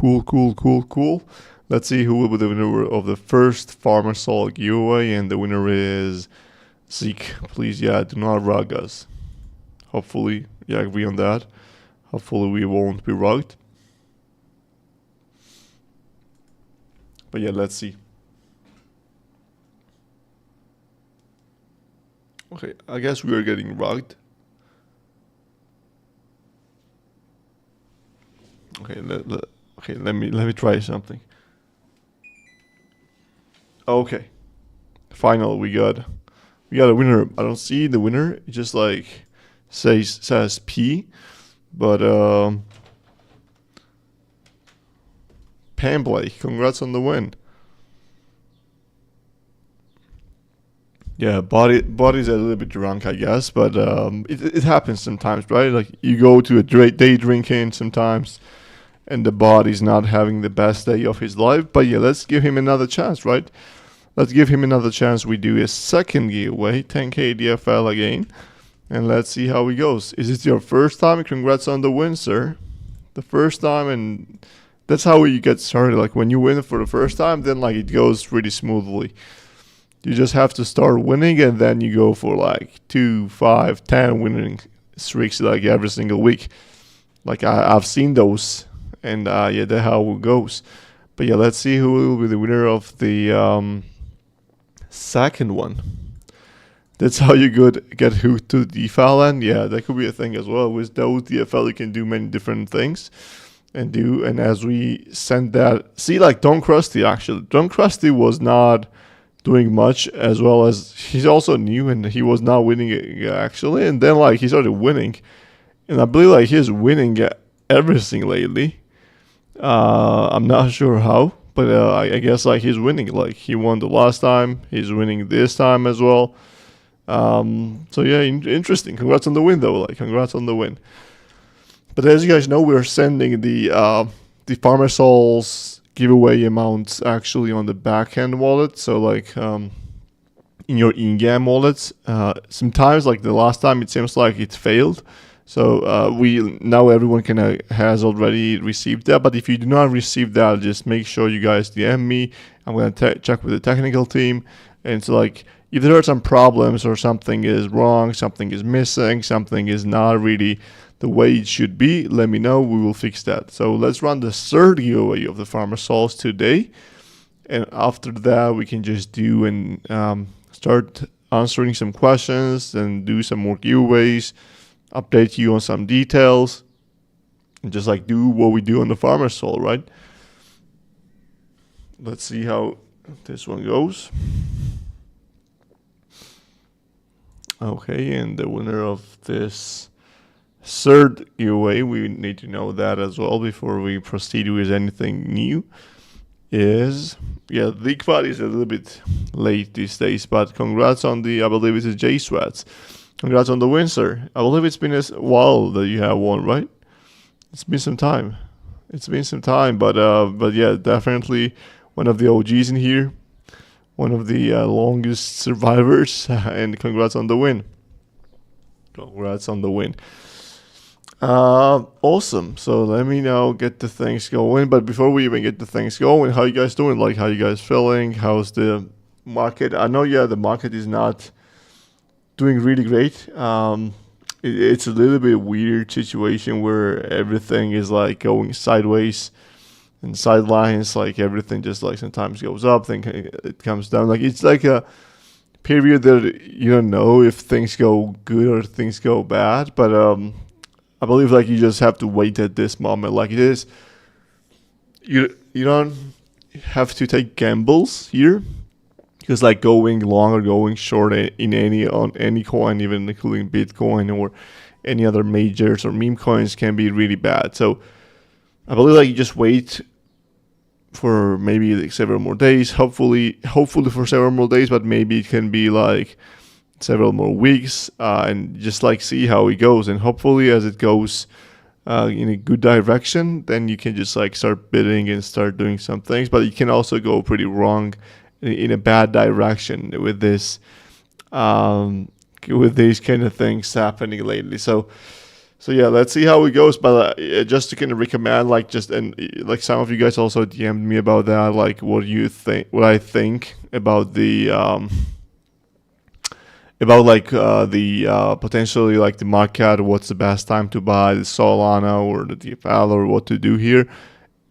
Cool. Let's see who will be the winner of the first Farmer Soul giveaway, and the winner is Zeke. Please, yeah, do not rug us. Hopefully, yeah, agree on that. Hopefully we won't be rugged. But yeah, let's see. Okay, I guess we are getting rugged. Okay, let me try something. Okay, finally we got a winner. I don't see the winner. It just like says P, but Pam Blake, congrats on the win. Yeah, body's a little bit drunk, I guess, but it happens sometimes, right? Like you go to a day drinking sometimes, and the body's not having the best day of his life. But yeah, let's give him another chance, right? Let's give him another chance. We do a second giveaway, 10k DFL again, and let's see how it goes. Is it your first time? Congrats on the win, sir. The first time, and that's how you get started. Like when you win for the first time, then like it goes really smoothly. You just have to start winning, and then you go for like 2, 5, 10 winning streaks like every single week. Like I've seen those, and yeah, that's how it goes. But yeah, let's see who will be the winner of the second one. That's how you get hooked to DeFi land. Yeah, that could be a thing as well. With those DFL, you can do many different things. And as we send that, see, like Don Krusty actually. Don Krusty was not doing much, as well as he's also new and he was not winning actually, and then like he started winning, and I believe like he's winning everything lately. I'm not sure how, but I guess like he's winning. Like he won the last time, he's winning this time as well. So yeah, interesting. Congrats on the win though. Like congrats on the win. But as you guys know, we're sending the Farmer Souls giveaway amounts actually on the backend wallet. So like in your in-game wallets, sometimes like the last time it seems like it failed. So we now everyone has already received that. But if you do not receive that, just make sure you guys DM me. I'm gonna check with the technical team, and so like if there are some problems or something is wrong, something is missing, something is not really the way it should be, let me know. We will fix that. So let's run the third giveaway of the Farmer Souls today, and after that we can just do and start answering some questions and do some more giveaways, update you on some details, and just like do what we do on the Farmer Soul, right? Let's see how this one goes. Okay, and the winner of this third giveaway, we need to know that as well before we proceed with anything new, is, yeah, the quad is a little bit late these days, but congrats on the, I believe it's a J Swats. Congrats on the win, sir. I believe it's been a while that you have won, right? It's been some time. But yeah, definitely one of the OGs in here, one of the longest survivors, and congrats on the win. Awesome. So let me now get the things going. But before we even get the things going, how you guys doing? Like, how you guys feeling? How's the market? I know, yeah, the market is not doing really great. It's a little bit weird situation where everything is like going sideways and sidelines. Like everything just like sometimes goes up, then it comes down. Like it's like a period that you don't know if things go good or things go bad. But I believe like you just have to wait at this moment. Like it is, you don't have to take gambles here, because like going long or going short on any coin, even including Bitcoin or any other majors or meme coins, can be really bad. So I believe like you just wait for maybe like several more days, hopefully for several more days, but maybe it can be like several more weeks, and just like see how it goes, and hopefully as it goes in a good direction, then you can just like start bidding and start doing some things. But it can also go pretty wrong in a bad direction with this with these kind of things happening lately. So So yeah, let's see how it goes. But just to kind of recommend, like, just and like some of you guys also DM'd me about that, like what you think, what I think about the potentially like the market, what's the best time to buy the Solana or the DeFi or what to do here.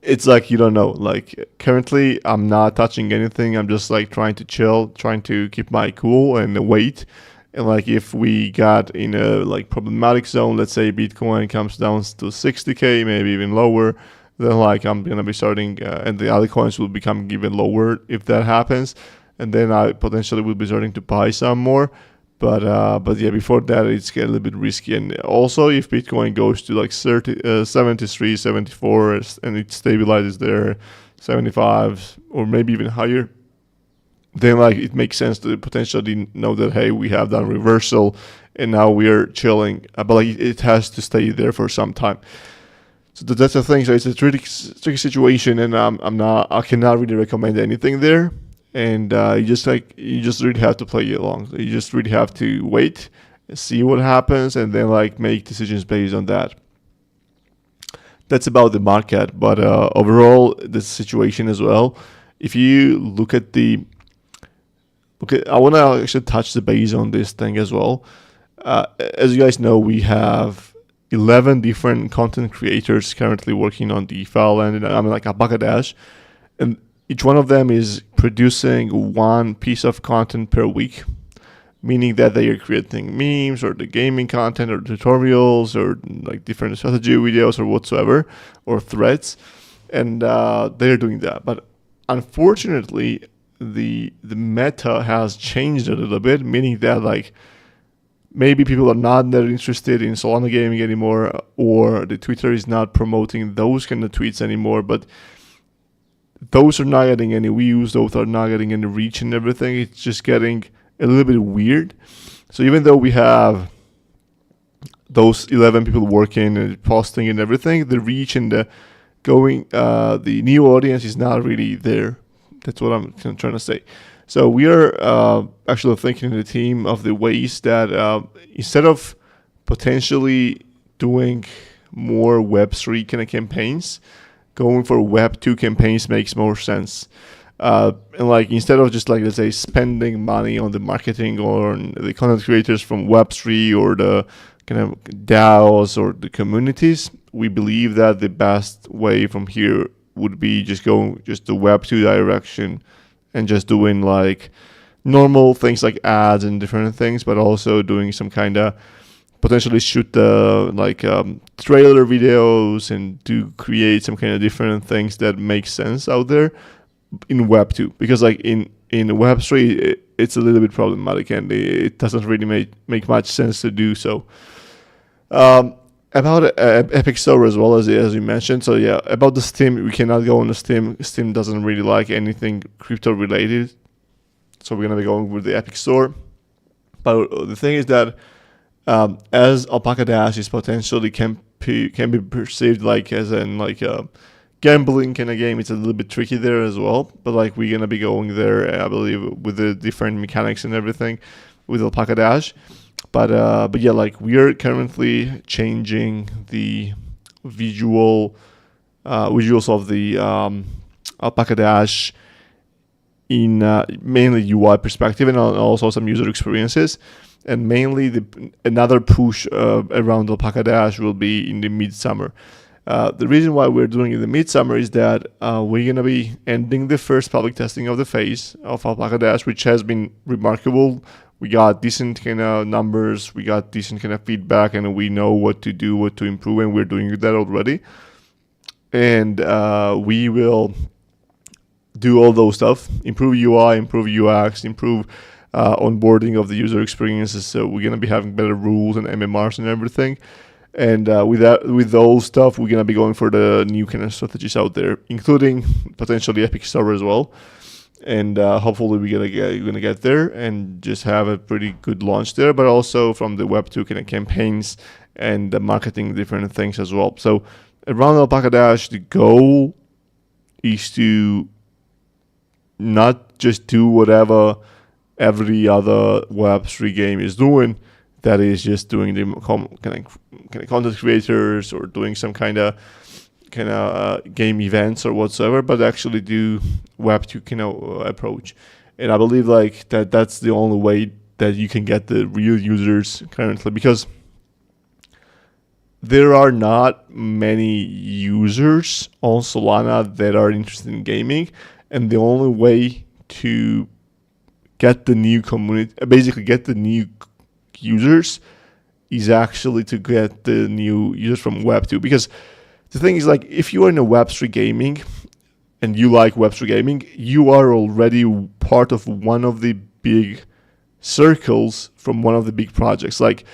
It's like you don't know. Like currently, I'm not touching anything. I'm just like trying to chill, trying to keep my cool and wait. And like if we got in a like problematic zone, let's say Bitcoin comes down to 60K, maybe even lower, then like I'm gonna be starting, and the other coins will become even lower if that happens, and then I potentially will be starting to buy some more. But yeah, before that it's get a little bit risky. And also if Bitcoin goes to like 73, 74, and it stabilizes there, 75 or maybe even higher, then like it makes sense to potentially know that, hey, we have done reversal and now we are chilling, but like it has to stay there for some time. So that's the thing. So it's a tricky situation, and I cannot really recommend anything there. And you just really have to play it along. You just really have to wait, see what happens, and then like make decisions based on that. That's about the market, but overall the situation as well. If you look at I want to actually touch the base on this thing as well. As you guys know, we have 11 different content creators currently working on DeFi, and I mean like Alpaca Dash, and each one of them is producing one piece of content per week, meaning that they are creating memes or the gaming content or tutorials or like different strategy videos or whatsoever, or threads, and they're doing that. But unfortunately, the meta has changed a little bit, meaning that like maybe people are not that interested in Solana gaming anymore, or the Twitter is not promoting those kind of tweets anymore, but those are not getting any views, those are not getting any reach and everything. It's just getting a little bit weird. So even though we have those 11 people working and posting and everything, the reach and the new audience is not really there. That's what I'm trying to say. So we are actually thinking in the team of the ways that instead of potentially doing more Web3 kind of campaigns, going for Web2 campaigns makes more sense. And like instead of just like, let's say, spending money on the marketing or on the content creators from Web3 or the kind of DAOs or the communities, we believe that the best way from here would be just going just the Web2 direction and just doing like normal things like ads and different things, but also doing some kind of potentially shoot trailer videos and to create some kind of different things that make sense out there in Web2. Because like in Web3, it's a little bit problematic and it doesn't really make much sense to do so. About Epic Store as well, as you mentioned. So yeah, about the Steam, we cannot go on the Steam. Steam doesn't really like anything crypto related. So we're going to be going with the Epic Store. But the thing is that as Alpaca Dash is potentially can be perceived like as in like a gambling kind of game, it's a little bit tricky there as well. But like we're going to be going there, I believe, with the different mechanics and everything with Alpaca Dash. But yeah, like we are currently changing the visuals of the Alpaca Dash in mainly UI perspective and also some user experiences. And mainly another push around Alpaca Dash will be in the midsummer. The reason why we're doing it in the midsummer is that we're going to be ending the first public testing of the phase of Alpaca Dash, which has been remarkable. We got decent kind of numbers, we got decent kind of feedback, and we know what to do, what to improve, and we're doing that already. And we will do all those stuff, improve UI, improve UX, improve onboarding of the user experiences. So we're going to be having better rules and MMRs and everything. And with those stuff, we're going to be going for the new kind of strategies out there, including potentially Epic Store as well. And hopefully we're gonna get there and just have a pretty good launch there, but also from the Web2 kind of campaigns and the marketing different things as well. So around Alpaca Dash, the goal is to not just do whatever every other Web3 game is doing, that is just doing the kind of content creators or doing some kind of game events or whatsoever, but actually do Web 2 approach. And I believe like that's the only way that you can get the real users currently, because there are not many users on Solana that are interested in gaming, and the only way to get the new community, basically get the new users, is actually to get the new users from Web 2. Because the thing is, like, if you are in a Web3 gaming and you like Web3 gaming, you are already part of one of the big circles from one of the big projects. Like,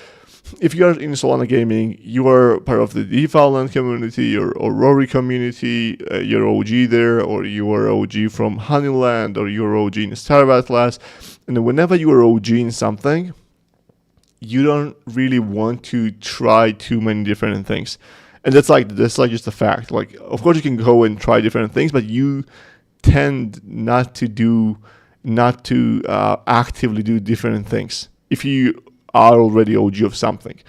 if you are in Solana gaming, you are part of the DeFi land community or Rory community, you're OG there, or you are OG from Honeyland, or you're OG in Starbat class. And whenever you are OG in something, you don't really want to try too many different things. And that's like just a fact. Like, of course you can go and try different things, but you tend not to actively do different things if you are already OG of something.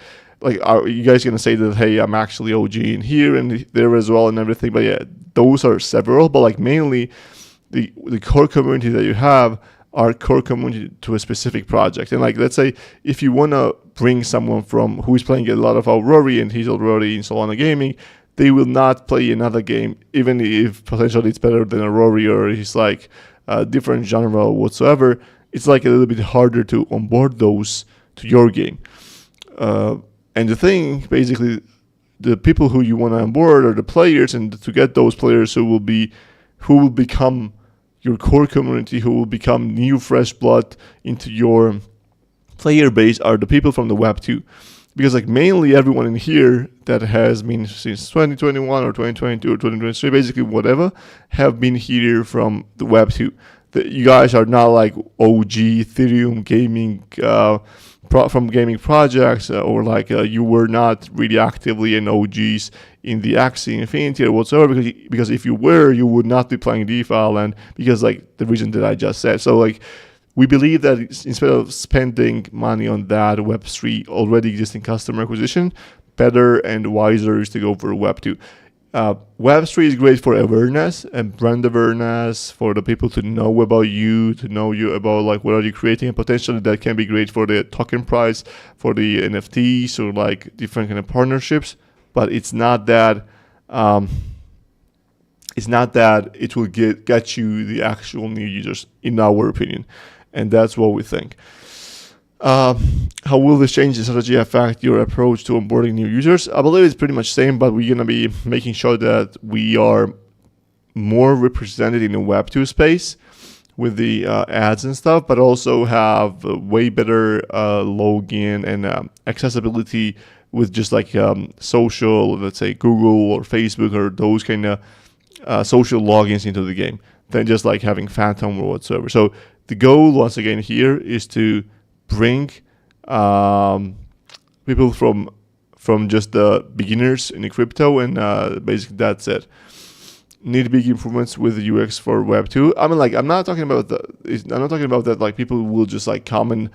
Like, are you guys gonna say that, hey, I'm actually OG in here and there as well and everything? But yeah, those are several. But like, mainly the core community that you have are core community to a specific project. And like, let's say if you wanna bring someone from who is playing a lot of Aurori and he's already in Solana gaming, they will not play another game, even if potentially it's better than Aurori or he's like a different genre whatsoever. It's like a little bit harder to onboard those to your game. And the thing, basically, the people who you want to onboard are the players, and to get those players who will become your core community, who will become new fresh blood into your player base, are the people from the Web 2. Because like, mainly everyone in here that has been since 2021 or 2022 or 2023, basically whatever, have been here from the Web 2. You guys are not like OG Ethereum gaming from gaming projects, or like you were not really actively in OGs in the Axie Infinity or whatsoever, because if you were, you would not be playing DeFi land, because like the reason that I just said. So like, we believe that instead of spending money on that Web3 already existing customer acquisition, better and wiser is to go for Web 2. Web3 is great for awareness and brand awareness, for the people to know about you, to know you about like what are you creating, and potentially that can be great for the token price, for the NFTs, or like different kind of partnerships. But it's not that it will get you the actual new users, in our opinion, and that's what we think. How will this change the strategy affect your approach to onboarding new users? I believe it's pretty much same, but we're going to be making sure that we are more represented in the Web 2 space with the ads and stuff, but also have way better login and accessibility with just like social, let's say Google or Facebook or those kind of social logins into the game, than just like having Phantom or whatsoever. So the goal, once again, here is to bring people from just the beginners in the crypto, and basically that's it. Need big improvements with the UX for Web 2. I mean, like, I'm not talking about that like people will just like come and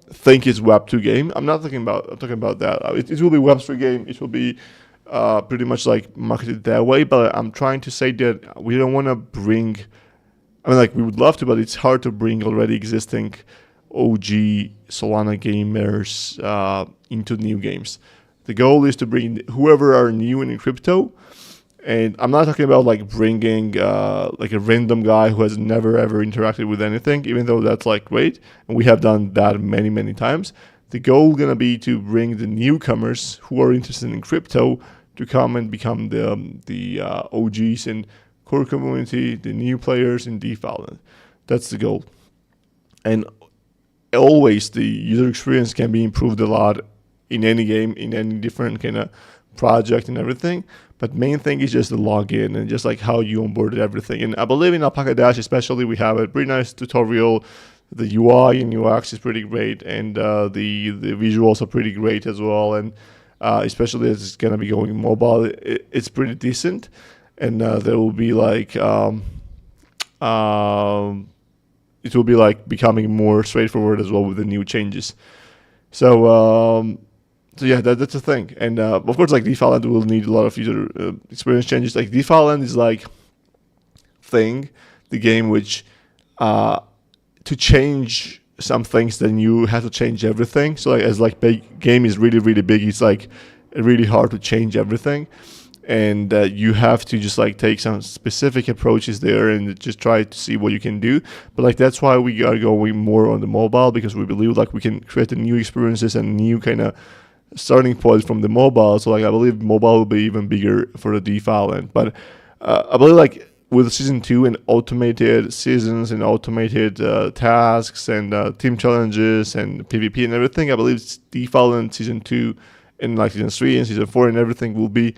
think it's Web 2 game. I'm talking about that. It will be Web 3 game. It will be pretty much like marketed that way. But I'm trying to say that we don't want to bring. I mean, like, we would love to, but it's hard to bring already existing OG Solana gamers into new games. The goal is to bring whoever are new in crypto, and I'm not talking about like bringing like a random guy who has never ever interacted with anything, even though that's like great, and we have done that many times. The goal gonna be to bring the newcomers who are interested in crypto to come and become the OGs in core community, the new players in DeFi. That's the goal, and always the user experience can be improved a lot in any game, in any different kind of project and everything. But main thing is just the login and just like how you onboarded everything. And I believe in Alpaca Dash especially, we have a pretty nice tutorial. The UI and UX is pretty great, and the visuals are pretty great as well. And especially as it's gonna be going mobile, it's pretty decent. And there will be like it will be like becoming more straightforward as well with the new changes. So yeah, that's the thing. And of course, like DeFi Land will need a lot of user experience changes. Like DeFi Land is like the game which to change some things, then you have to change everything. So like as like big game is really really big, it's like really hard to change everything, and you have to just like take some specific approaches there and just try to see what you can do. But like that's why we are going more on the mobile, because we believe like we can create the new experiences and new kind of starting point from the mobile. So like I believe mobile will be even bigger for the DeFi Land. But I believe like with season 2 and automated seasons and automated tasks and team challenges and PvP and everything, I believe DeFi Land season 2 and like season 3 and season 4 and everything will be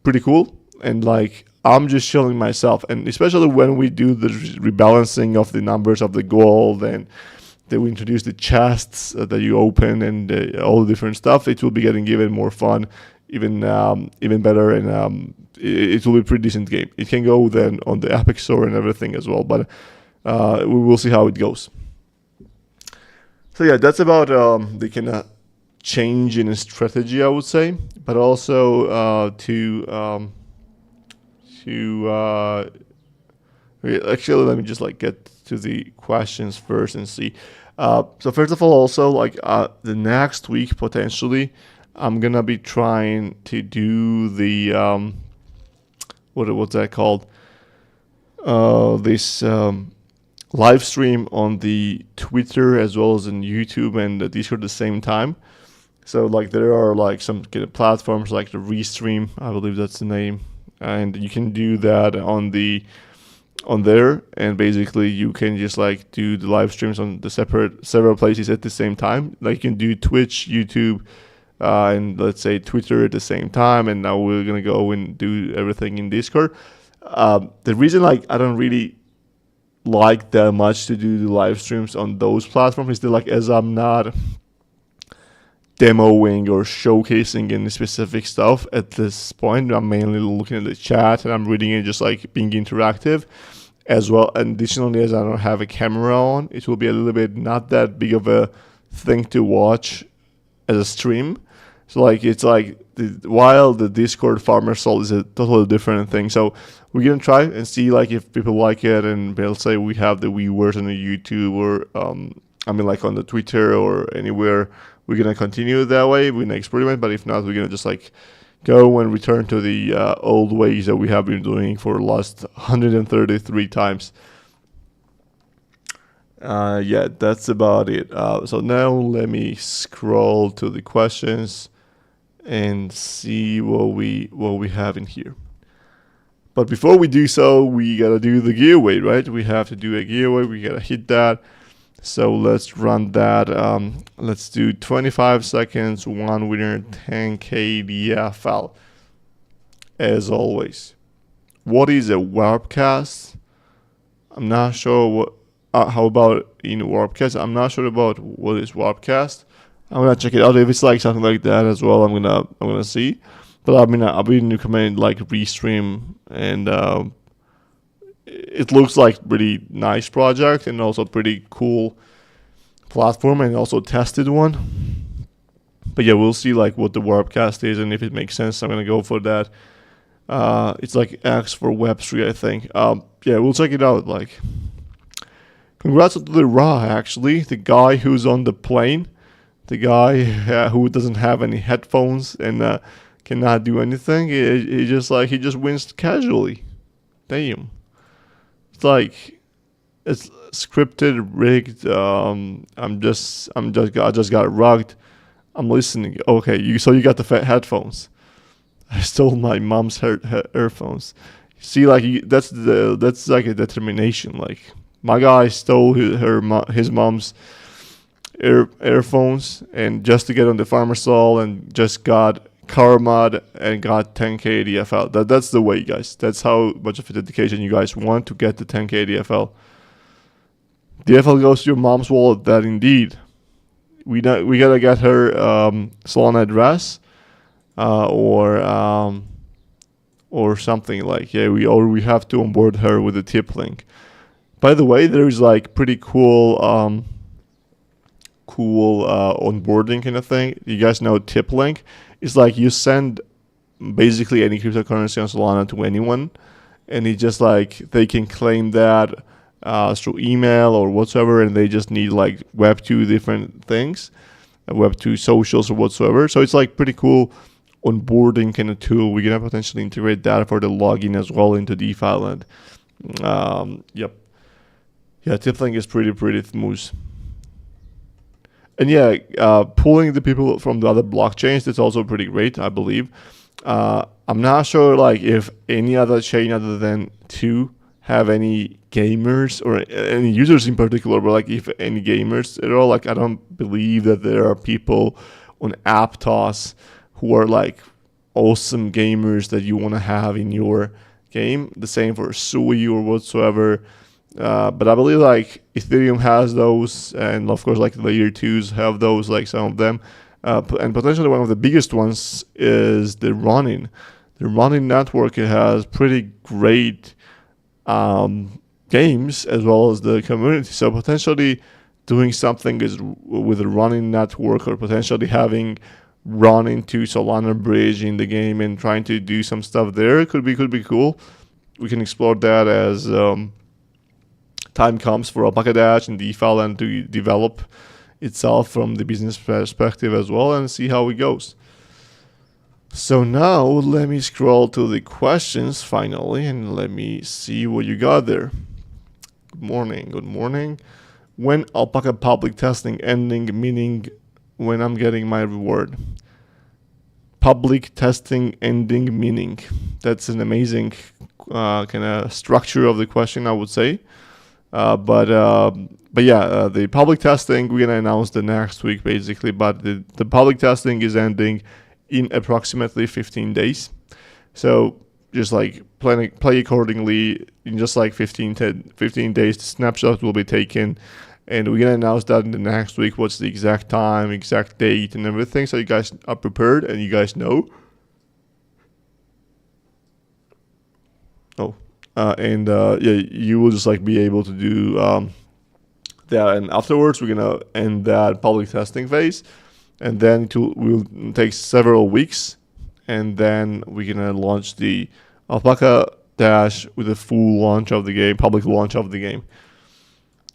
pretty cool. And like I'm just showing myself, and especially when we do the rebalancing of the numbers of the gold, and they will introduce the chests that you open and all the different stuff, it will be getting even more fun, even better, and it will be a pretty decent game. It can go then on the Epic Store and everything as well, but we will see how it goes. So yeah, that's about the kind of change in strategy, I would say, but also actually let me just like get to the questions first and see. So first of all, also like the next week potentially I'm gonna be trying to do the what's that called? This live stream on the Twitter as well as in YouTube and the Discord at the same time. So like there are like some kind of platforms like the Restream, I believe that's the name, and you can do that on there, and basically you can just like do the live streams on the several places at the same time. Like you can do Twitch, YouTube, and let's say Twitter at the same time, and now we're gonna go and do everything in Discord. The reason like I don't really like that much to do the live streams on those platforms is that like as I'm not demoing or showcasing any specific stuff at this point, I'm mainly looking at the chat and I'm reading it, just like being interactive as well. And additionally, as I don't have a camera on, it will be a little bit not that big of a thing to watch as a stream. So like it's like while the Discord Farmer Soul is a totally different thing. So we're gonna try and see like if people like it, and they'll say we have the viewers on the YouTube or like on the Twitter or anywhere. We're gonna continue that way. We're gonna experiment, but if not, we're gonna just like go and return to the old ways that we have been doing for the last 133 times. Yeah, that's about it. So now let me scroll to the questions and see what we have in here. But before we do so, we gotta do the giveaway, right? We have to do a giveaway. We gotta hit that. So let's run that. Let's do 25 seconds, one winner, 10K DFL. As always, what is a Warpcast? I'm not sure what. How about in Warpcast? I'm not sure about what is Warpcast. I'm gonna check it out. If it's like something like that as well, I'm gonna see. But I've been recommending like Restream, and it looks like really nice project and also pretty cool platform, and also tested one. But yeah, we'll see like what the Warpcast is, and if it makes sense, I'm gonna go for that. It's like X for Web3, I think. Yeah, we'll check it out. Like, congrats to the Ra, actually, the guy who's on the plane, the guy who doesn't have any headphones and cannot do anything. He just wins casually. Damn. It's like it's scripted, rigged. I just got rugged. I'm listening. Okay, so you got the headphones. I stole my mom's earphones. See, like that's like a determination. Like my guy stole his mom's earphones, and just to get on the Farmer Soul, and just got karma and got 10K DFL. That's the way, guys. That's how much of a dedication you guys want to get the 10K DFL. DFL goes to your mom's wallet. That indeed. We gotta get her Solana address, or something like, yeah. We have to onboard her with a tip link. By the way, there is like pretty cool cool onboarding kind of thing. You guys know tip link? It's like you send basically any cryptocurrency on Solana to anyone, and it just like they can claim that through email or whatsoever, and they just need like Web2 different things, Web2 socials or whatsoever. So it's like pretty cool onboarding kind of tool. We're gonna potentially integrate that for the login as well into DeFi land. Yep. Yeah, Tiplink is pretty smooth. And yeah, pulling the people from the other blockchains, that's also pretty great, I believe. I'm not sure like if any other chain other than 2 have any gamers or any users in particular, but like if any gamers at all. Like I don't believe that there are people on Aptos who are like awesome gamers that you want to have in your game. The same for Sui or whatsoever. But I believe like Ethereum has those, and of course like layer 2s have those, like some of them. And potentially one of the biggest ones is the Ronin. The Ronin network, it has pretty great games as well as the community. So potentially doing something is with the Ronin network, or potentially having Ronin to Solana bridge in the game and trying to do some stuff there could be cool. We can explore that as time comes for Alpaca Dash and DeFi and to develop itself from the business perspective as well, and see how it goes. So now let me scroll to the questions finally, and let me see what you got there. Good morning. When Alpaca public testing ending, meaning when I'm getting my reward? Public testing ending meaning. That's an amazing kind of structure of the question, I would say. But yeah, the public testing, we're gonna announce the next week basically. But the public testing is ending in approximately 15 days. So just like play accordingly. In just like 15 days, the snapshot will be taken, and we're gonna announce that in the next week. What's the exact time, exact date, and everything, so you guys are prepared and you guys know. Yeah, you will just like be able to do that, and afterwards we're gonna end that public testing phase, and then it will take several weeks, and then we're gonna launch the Alpaca Dash with a full launch of the game, public launch of the game.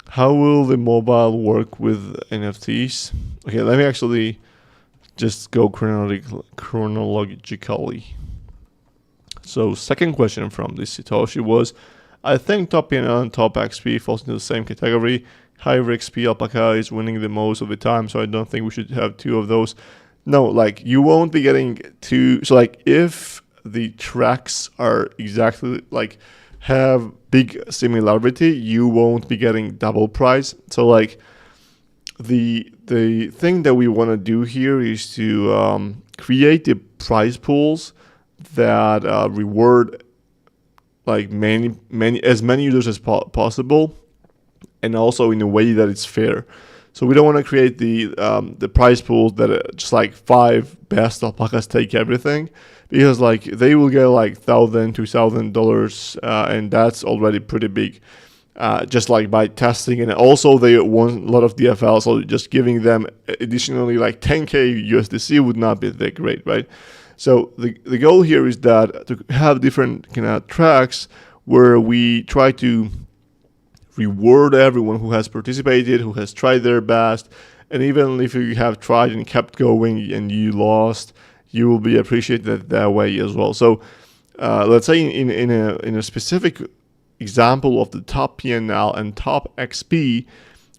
How will the mobile work with NFTs? Okay, let me actually just go chronologically. So second question from this Satoshi was, I think top PNL and top XP falls into the same category. Higher XP Alpaca is winning the most of the time, so I don't think we should have 2 of those. No, like you won't be getting 2. So like if the tracks are exactly like have big similarity, you won't be getting double price. So like the thing that we want to do here is to create the prize pools that reward like many as many users as possible, and also in a way that it's fair. So we don't want to create the prize pools that just like 5 best alpacas take everything, because like they will get like $1,000 to $2,000, and that's already pretty big. Just like by testing, and also they want a lot of DFL, so just giving them additionally like 10k USDC would not be that great, right? So the goal here is that to have different kind of tracks where we try to reward everyone who has participated, who has tried their best, and even if you have tried and kept going and you lost, you will be appreciated that way as well. So let's say in a specific example of the top PNL and top XP,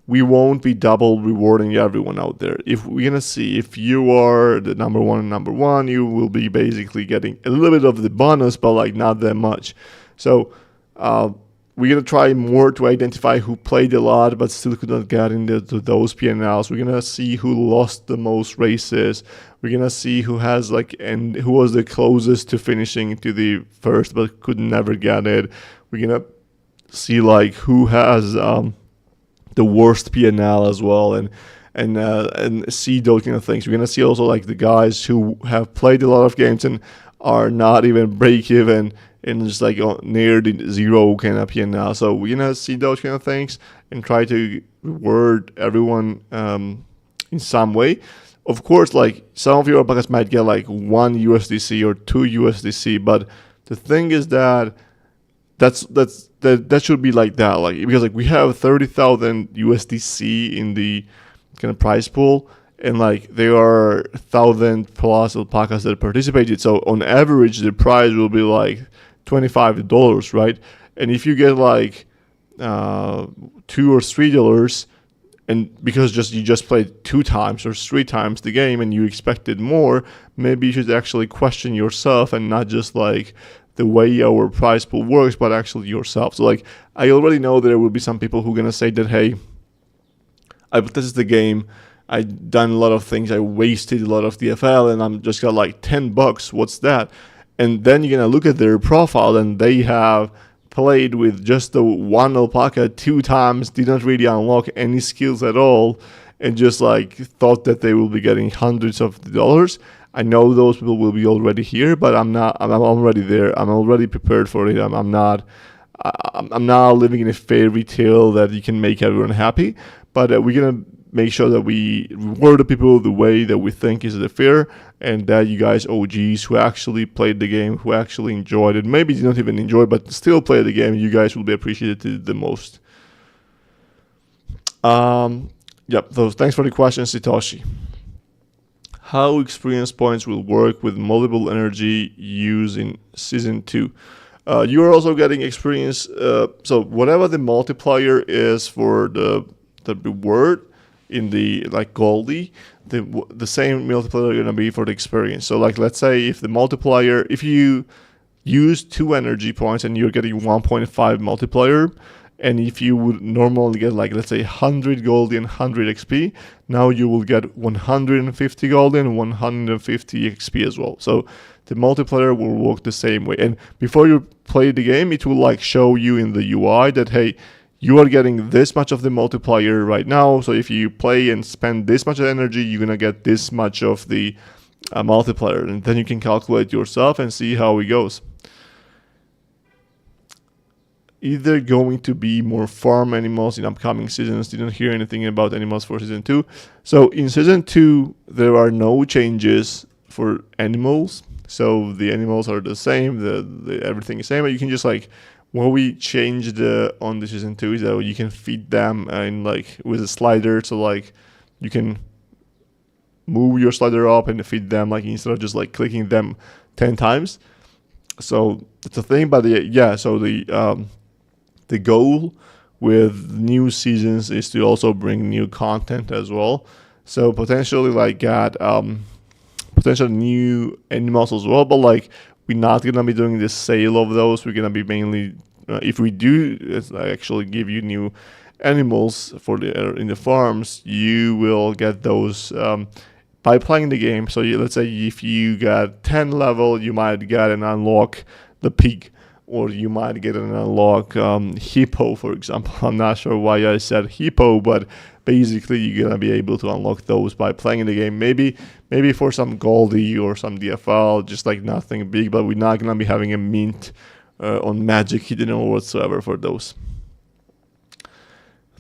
we won't be double rewarding everyone out there. If we're gonna see if you are the number one, you will be basically getting a little bit of the bonus, but like not that much. So we're gonna try more to identify who played a lot but still could not get into those PNLs. We're gonna see who lost the most races. We're gonna see who has like and who was the closest to finishing to the first but could never get it. We're gonna see like who has the worst PNL as well, and see those kind of things. We're gonna see also like the guys who have played a lot of games and are not even break even and just like near the zero kind of PNL. So we're gonna see those kind of things and try to reward everyone in some way. Of course, like some of your alpacas might get like 1 USDC or 2 USDC, but the thing is that that should be like that, like because like we have 30,000 USDC in the kind of prize pool, and like there are 1,000 plus alpacas that participated. So on average, the prize will be like $25, right? And if you get like $2 or $3, and because you just played 2 times or 3 times the game and you expected more, maybe you should actually question yourself and not just like the way our prize pool works, but actually yourself. So like I already know there will be some people who are gonna say that, hey, this is the game. I done a lot of things. I wasted a lot of DFL, and I'm just got like $10. What's that? And then you're gonna look at their profile, and they have played with just the 1 alpaca 2 times, didn't really unlock any skills at all, and just like thought that they will be getting hundreds of dollars. I know those people will be already here, but I'm not. I'm already there. I'm already prepared for it. I'm not living in a fairy tale that you can make everyone happy. But we're gonna make sure that we reward the people the way that we think is the fair, and that you guys OGs who actually played the game, who actually enjoyed it, maybe did not even enjoy but still play the game, you guys will be appreciated the most. Yep, so thanks for the question, Satoshi. How experience points will work with multiple energy use in Season 2? You are also getting experience, so whatever the multiplier is for the reward in the like Goldie, the same multiplier is gonna be for the experience. So like let's say if the multiplier, if you use 2 energy points and you're getting 1.5 multiplier, and if you would normally get like let's say 100 Goldie and 100 XP, now you will get 150 Goldie and 150 XP as well. So the multiplier will work the same way. And before you play the game, it will like show you in the UI that, hey, you are getting this much of the multiplier right now. So if you play and spend this much energy, you're gonna get this much of the multiplier, and then you can calculate yourself and see how it goes. Either going to be more farm animals in upcoming seasons. Didn't hear anything about animals for Season 2. So in Season 2, there are no changes for animals. So the animals are the same, the everything is same. But you can just like, what we changed on the Season 2 is that you can feed them in like with a slider. So like you can move your slider up and feed them like instead of just like clicking them 10 times. So it's a thing, but yeah, so the goal with new seasons is to also bring new content as well. So potentially like get potential new animals as well, but like we're not gonna be doing the sale of those. We're gonna be mainly if we do actually give you new animals for the in the farms, you will get those by playing the game. So let's say if you got 10 level, you might get and unlock the pig, or you might get an unlock hippo, for example. I'm not sure why I said hippo, but basically you're gonna be able to unlock those by playing the game. Maybe for some Goldie or some DFL, just like nothing big, but we're not gonna be having a mint on Magic hidden or whatsoever for those.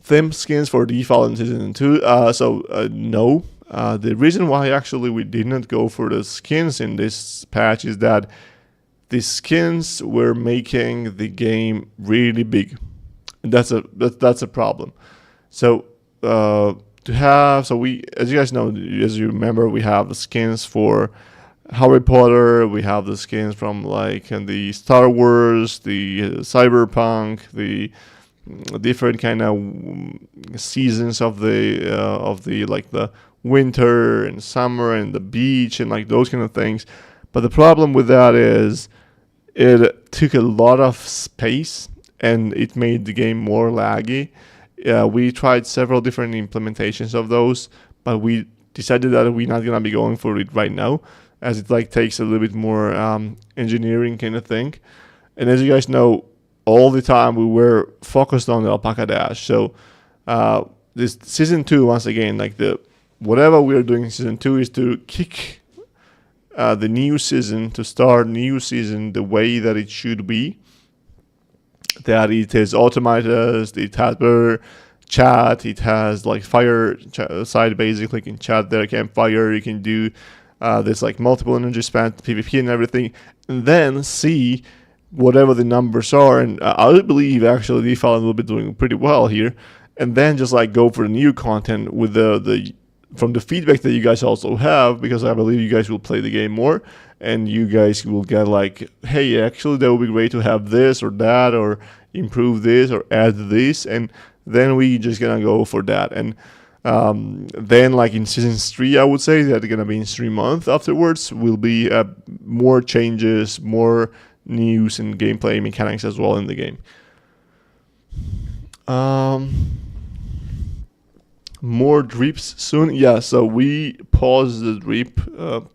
Theme skins for default in Season 2. No. The reason why actually we didn't go for the skins in this patch is that the skins were making the game really big. And that's a problem. So we, as you guys know, as you remember, we have the skins for Harry Potter, we have the skins from like in the Star Wars, the Cyberpunk, the different kind of seasons of the like the winter and summer and the beach and like those kind of things. But the problem with that is it took a lot of space and it made the game more laggy. We tried several different implementations of those, but we decided that we're not gonna be going for it right now, as it like takes a little bit more engineering kind of thing. And as you guys know, all the time we were focused on the Alpaca Dash. So this Season 2, once again, like whatever we're doing in Season 2 is to kick the new season, to start new season the way that it should be. That it is automated, it has better chat. It has like fire side, basically. You can chat there, campfire. You can do there's like multiple energy spans, PvP and everything, and then see whatever the numbers are. And I believe actually DeFi will be doing pretty well here. And then just like go for the new content with the from the feedback that you guys also have, because I believe you guys will play the game more, and you guys will get like, hey, actually that would be great to have this or that, or improve this or add this, and then we just gonna go for that. And then like in season 3, I would say that gonna be in 3 months afterwards will be more changes, more news and gameplay mechanics as well in the game. More drips soon. Yeah, so we paused the drip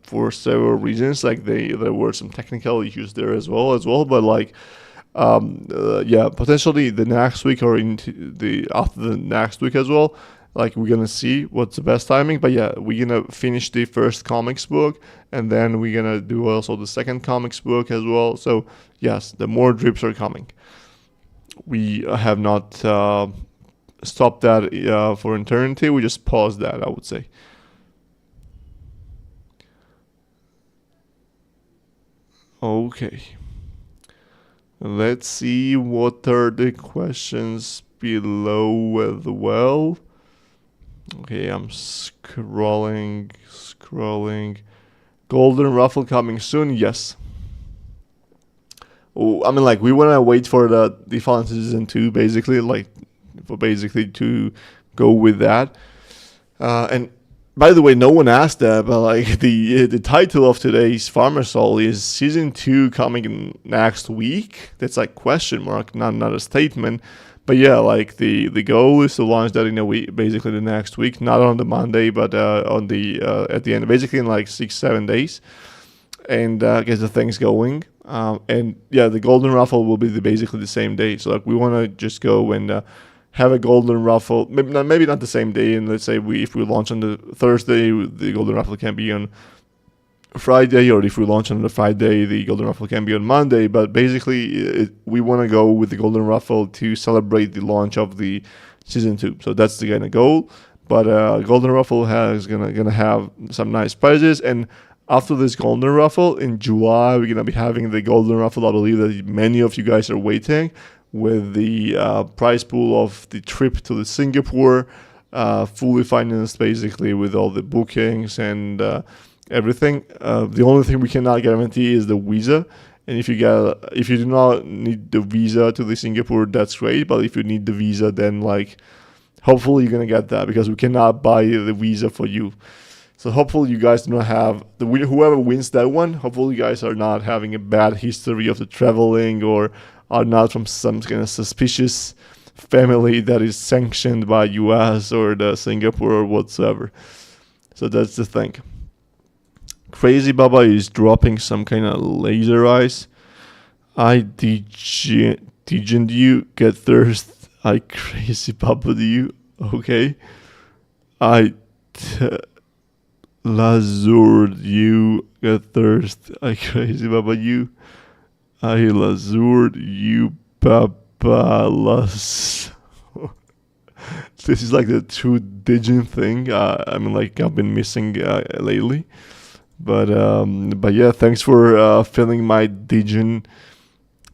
for several reasons. Like there were some technical issues there as well. But like yeah, potentially the next week or after the next week as well. Like we're gonna see what's the best timing. But yeah, we're gonna finish the first comics book, and then we're gonna do also the second comics book as well. So yes, the more drips are coming. We have not stop that for eternity. We just pause that, I would say. Okay, let's see what are the questions below as well. Okay, I'm scrolling. Golden Ruffle coming soon. Yes. I mean, like, we want to wait for the DeFi season 2, basically, like, to go with that. And by the way, no one asked that, but like the title of today's Farmer Soul is season 2 coming in next week. That's like question mark, not a statement. But yeah, like the goal is to launch that in a week, basically the next week, not on the Monday, but on the at the end, basically in like 6-7 days, and get the things going. And yeah, the Golden Ruffle will be basically the same day. So like we want to just go and have a Golden Ruffle, maybe not the same day. And let's say if we launch on the Thursday, the Golden Ruffle can be on Friday, or if we launch on the Friday, the Golden Ruffle can be on Monday. But basically, we want to go with the Golden Ruffle to celebrate the launch of the season 2. So that's the kind of goal. But Golden Ruffle is gonna have some nice prizes. And after this Golden Ruffle in July, we're gonna be having the Golden Ruffle. I believe that many of you guys are waiting, with the prize pool of the trip to the Singapore, fully financed basically with all the bookings and everything. The only thing we cannot guarantee is the visa. And if you do not need the visa to the Singapore, that's great. But if you need the visa, then like hopefully you're gonna get that, because we cannot buy the visa for you. So hopefully you guys do not have whoever wins that one. Hopefully you guys are not having a bad history of the traveling, or are not from some kind of suspicious family that is sanctioned by US or the Singapore or whatsoever. So that's the thing. Crazy Baba is dropping some kind of laser eyes. Didn't you get thirst? I Crazy Baba, do you? Okay. Lazured, you get thirst. I Crazy Baba, you. I Lazured, you Papa Las. This is like the 2-digit thing. I mean, like I've been missing lately. But yeah, thanks for filling my digit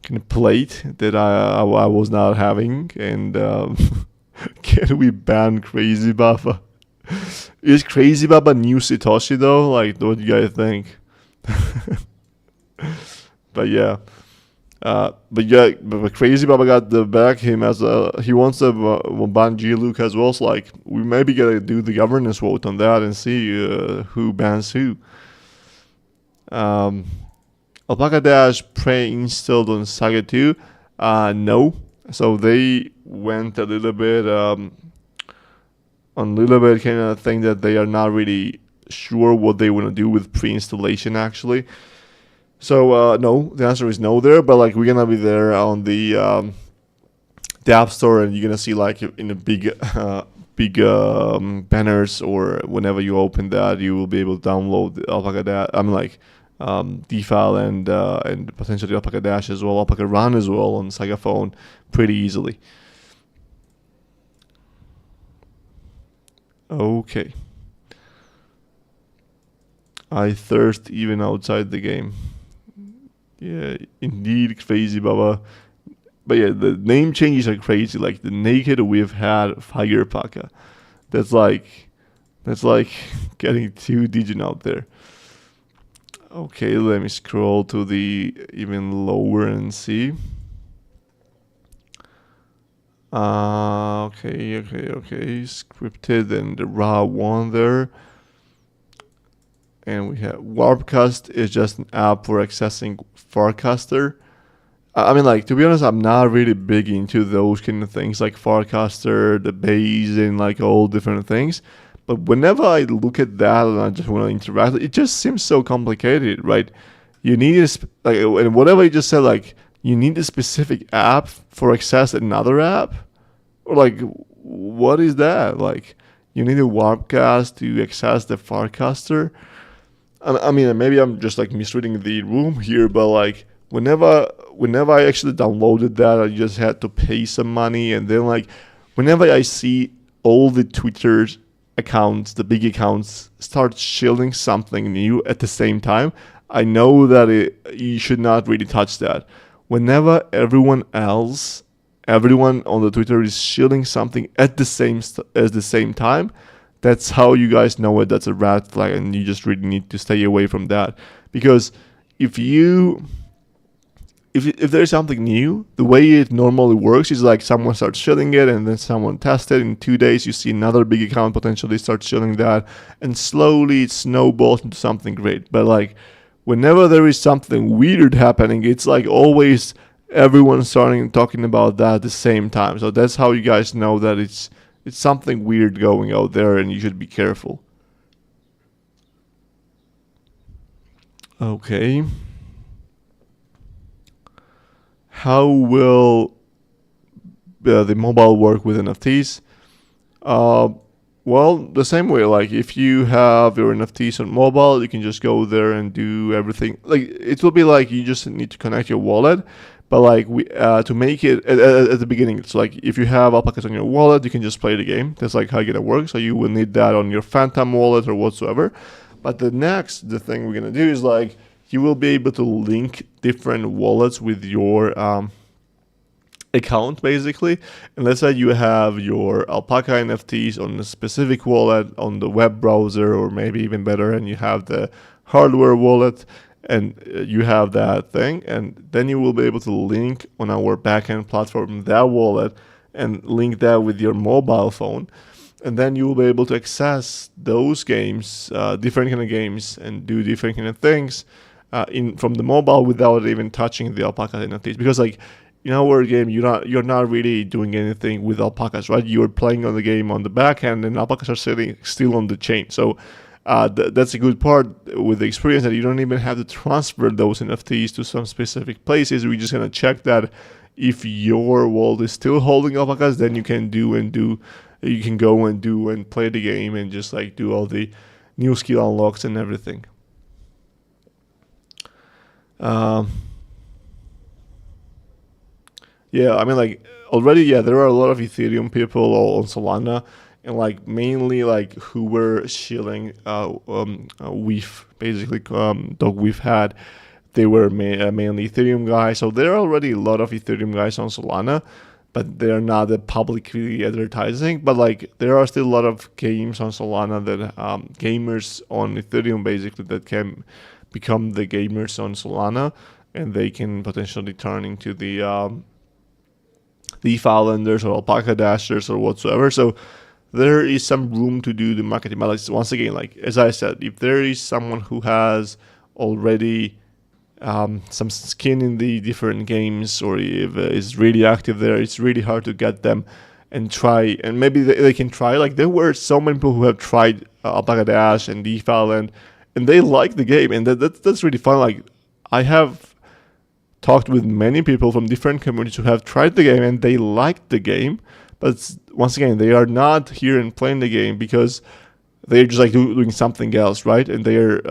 kind of plate that I was not having. And can we ban Crazy Baba? Is Crazy Baba new Satoshi though? Like, what do you guys think? But yeah. But Crazy Baba got the back him as he wants to ban G-Luke as well. So like we maybe gotta do the governance vote on that and see who bans who. Alpaca Dash pre-installed on Saga 2. No. So they went a little bit kind of thing that they are not really sure what they want to do with pre-installation actually. So no, the answer is no there. But like we're gonna be there on the App Store, and you're gonna see like in the big banners, or whenever you open that, you will be able to download the Alpaca Dash. DeFi and potentially Alpaca Dash as well, Alpaca Run as well on Saga phone pretty easily. Okay. I thirst even outside the game. Yeah, indeed, crazy, Baba. But yeah, the name changes are crazy. Like the naked we've had Fire Paka. That's like that's like getting too digit out there. Okay, let me scroll to the even lower and see. Okay. Scripted and the raw one there. And we have Warpcast is just an app for accessing Farcaster. I mean, like, to be honest, I'm not really big into those kind of things like Farcaster, the base, and like all different things. But whenever I look at that and I just want to interact, it just seems so complicated, right? You need like, and whatever you just said, like, you need a specific app for access another app, or like, what is that? Like, you need a Warpcast to access the Farcaster. I mean, maybe I'm just like misreading the room here, but like whenever I actually downloaded that, I just had to pay some money, and then like whenever I see all the Twitter accounts, the big accounts, start shielding something new at the same time, I know that you should not really touch that. Whenever everyone on the Twitter is shielding something at the same time, that's how you guys know it. That's a red flag, and you just really need to stay away from that. Because if there's something new, the way it normally works is like someone starts shilling it, and then someone tests it. In 2 days, you see another big account potentially start shilling that, and slowly it snowballs into something great. But like whenever there is something weird happening, it's like always everyone starting talking about that at the same time. So that's how you guys know that it's something weird going out there, and you should be careful. Okay. How will the mobile work with NFTs? Uh, well, the same way. Like if you have your NFTs on mobile, you can just go there and do everything. Like it will be like you just need to connect your wallet. But like we to make it at the beginning, it's like if you have alpacas on your wallet, you can just play the game. That's like how it's gonna work. So you will need that on your Phantom wallet or whatsoever. But the thing we're gonna do is like you will be able to link different wallets with your account basically. And let's say you have your alpaca NFTs on a specific wallet on the web browser, or maybe even better, and you have the hardware wallet, and you have that thing, and then you will be able to link on our backend platform that wallet and link that with your mobile phone, and then you will be able to access those games, different kind of games, and do different kind of things in from the mobile without even touching the alpaca NFTs. Because like in our game, you're not really doing anything with alpacas, right? You're playing on the game on the back end, and alpacas are sitting still on the chain. So that's a good part with the experience, that you don't even have to transfer those NFTs to some specific places. We're just gonna check that if your wallet is still holding alpacas, then you can go and do and play the game and just like do all the new skill unlocks and everything. Yeah, I mean, like already, yeah, there are a lot of Ethereum people on Solana, and like mainly like who were shilling we've basically dog we've had. They were mainly Ethereum guys, so there are already a lot of Ethereum guys on Solana, but they are not publicly advertising. But like there are still a lot of games on Solana that gamers on Ethereum basically that can become the gamers on Solana, and they can potentially turn into the DeFi lenders or alpaca dashers or whatsoever. So there is some room to do the marketing. But like, once again, like as I said, if there is someone who has already some skin in the different games, or if is really active there, it's really hard to get them and try. And maybe they can try. Like there were so many people who have tried alpaca dash and DeFi land, and they like the game, and that's really fun. Like I have talked with many people from different communities who have tried the game and they liked the game, but once again, they are not here and playing the game because they're just like doing something else, right? And they're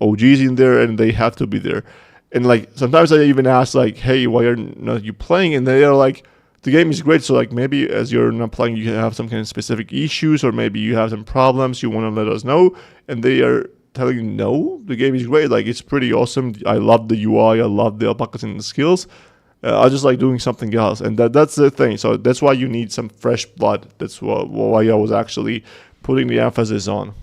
OGs in there, and they have to be there. And like sometimes I even ask like, "Hey, why are not you playing?" And they are like, the game is great. So like maybe as you're not playing, you have some kind of specific issues, or maybe you have some problems. You want to let us know, and they are telling you no. The game is great. Like it's pretty awesome. I love the UI. I love the alpacas and the skills. I just like doing something else, and that's the thing. So that's why you need some fresh blood. That's why I was actually putting the emphasis on.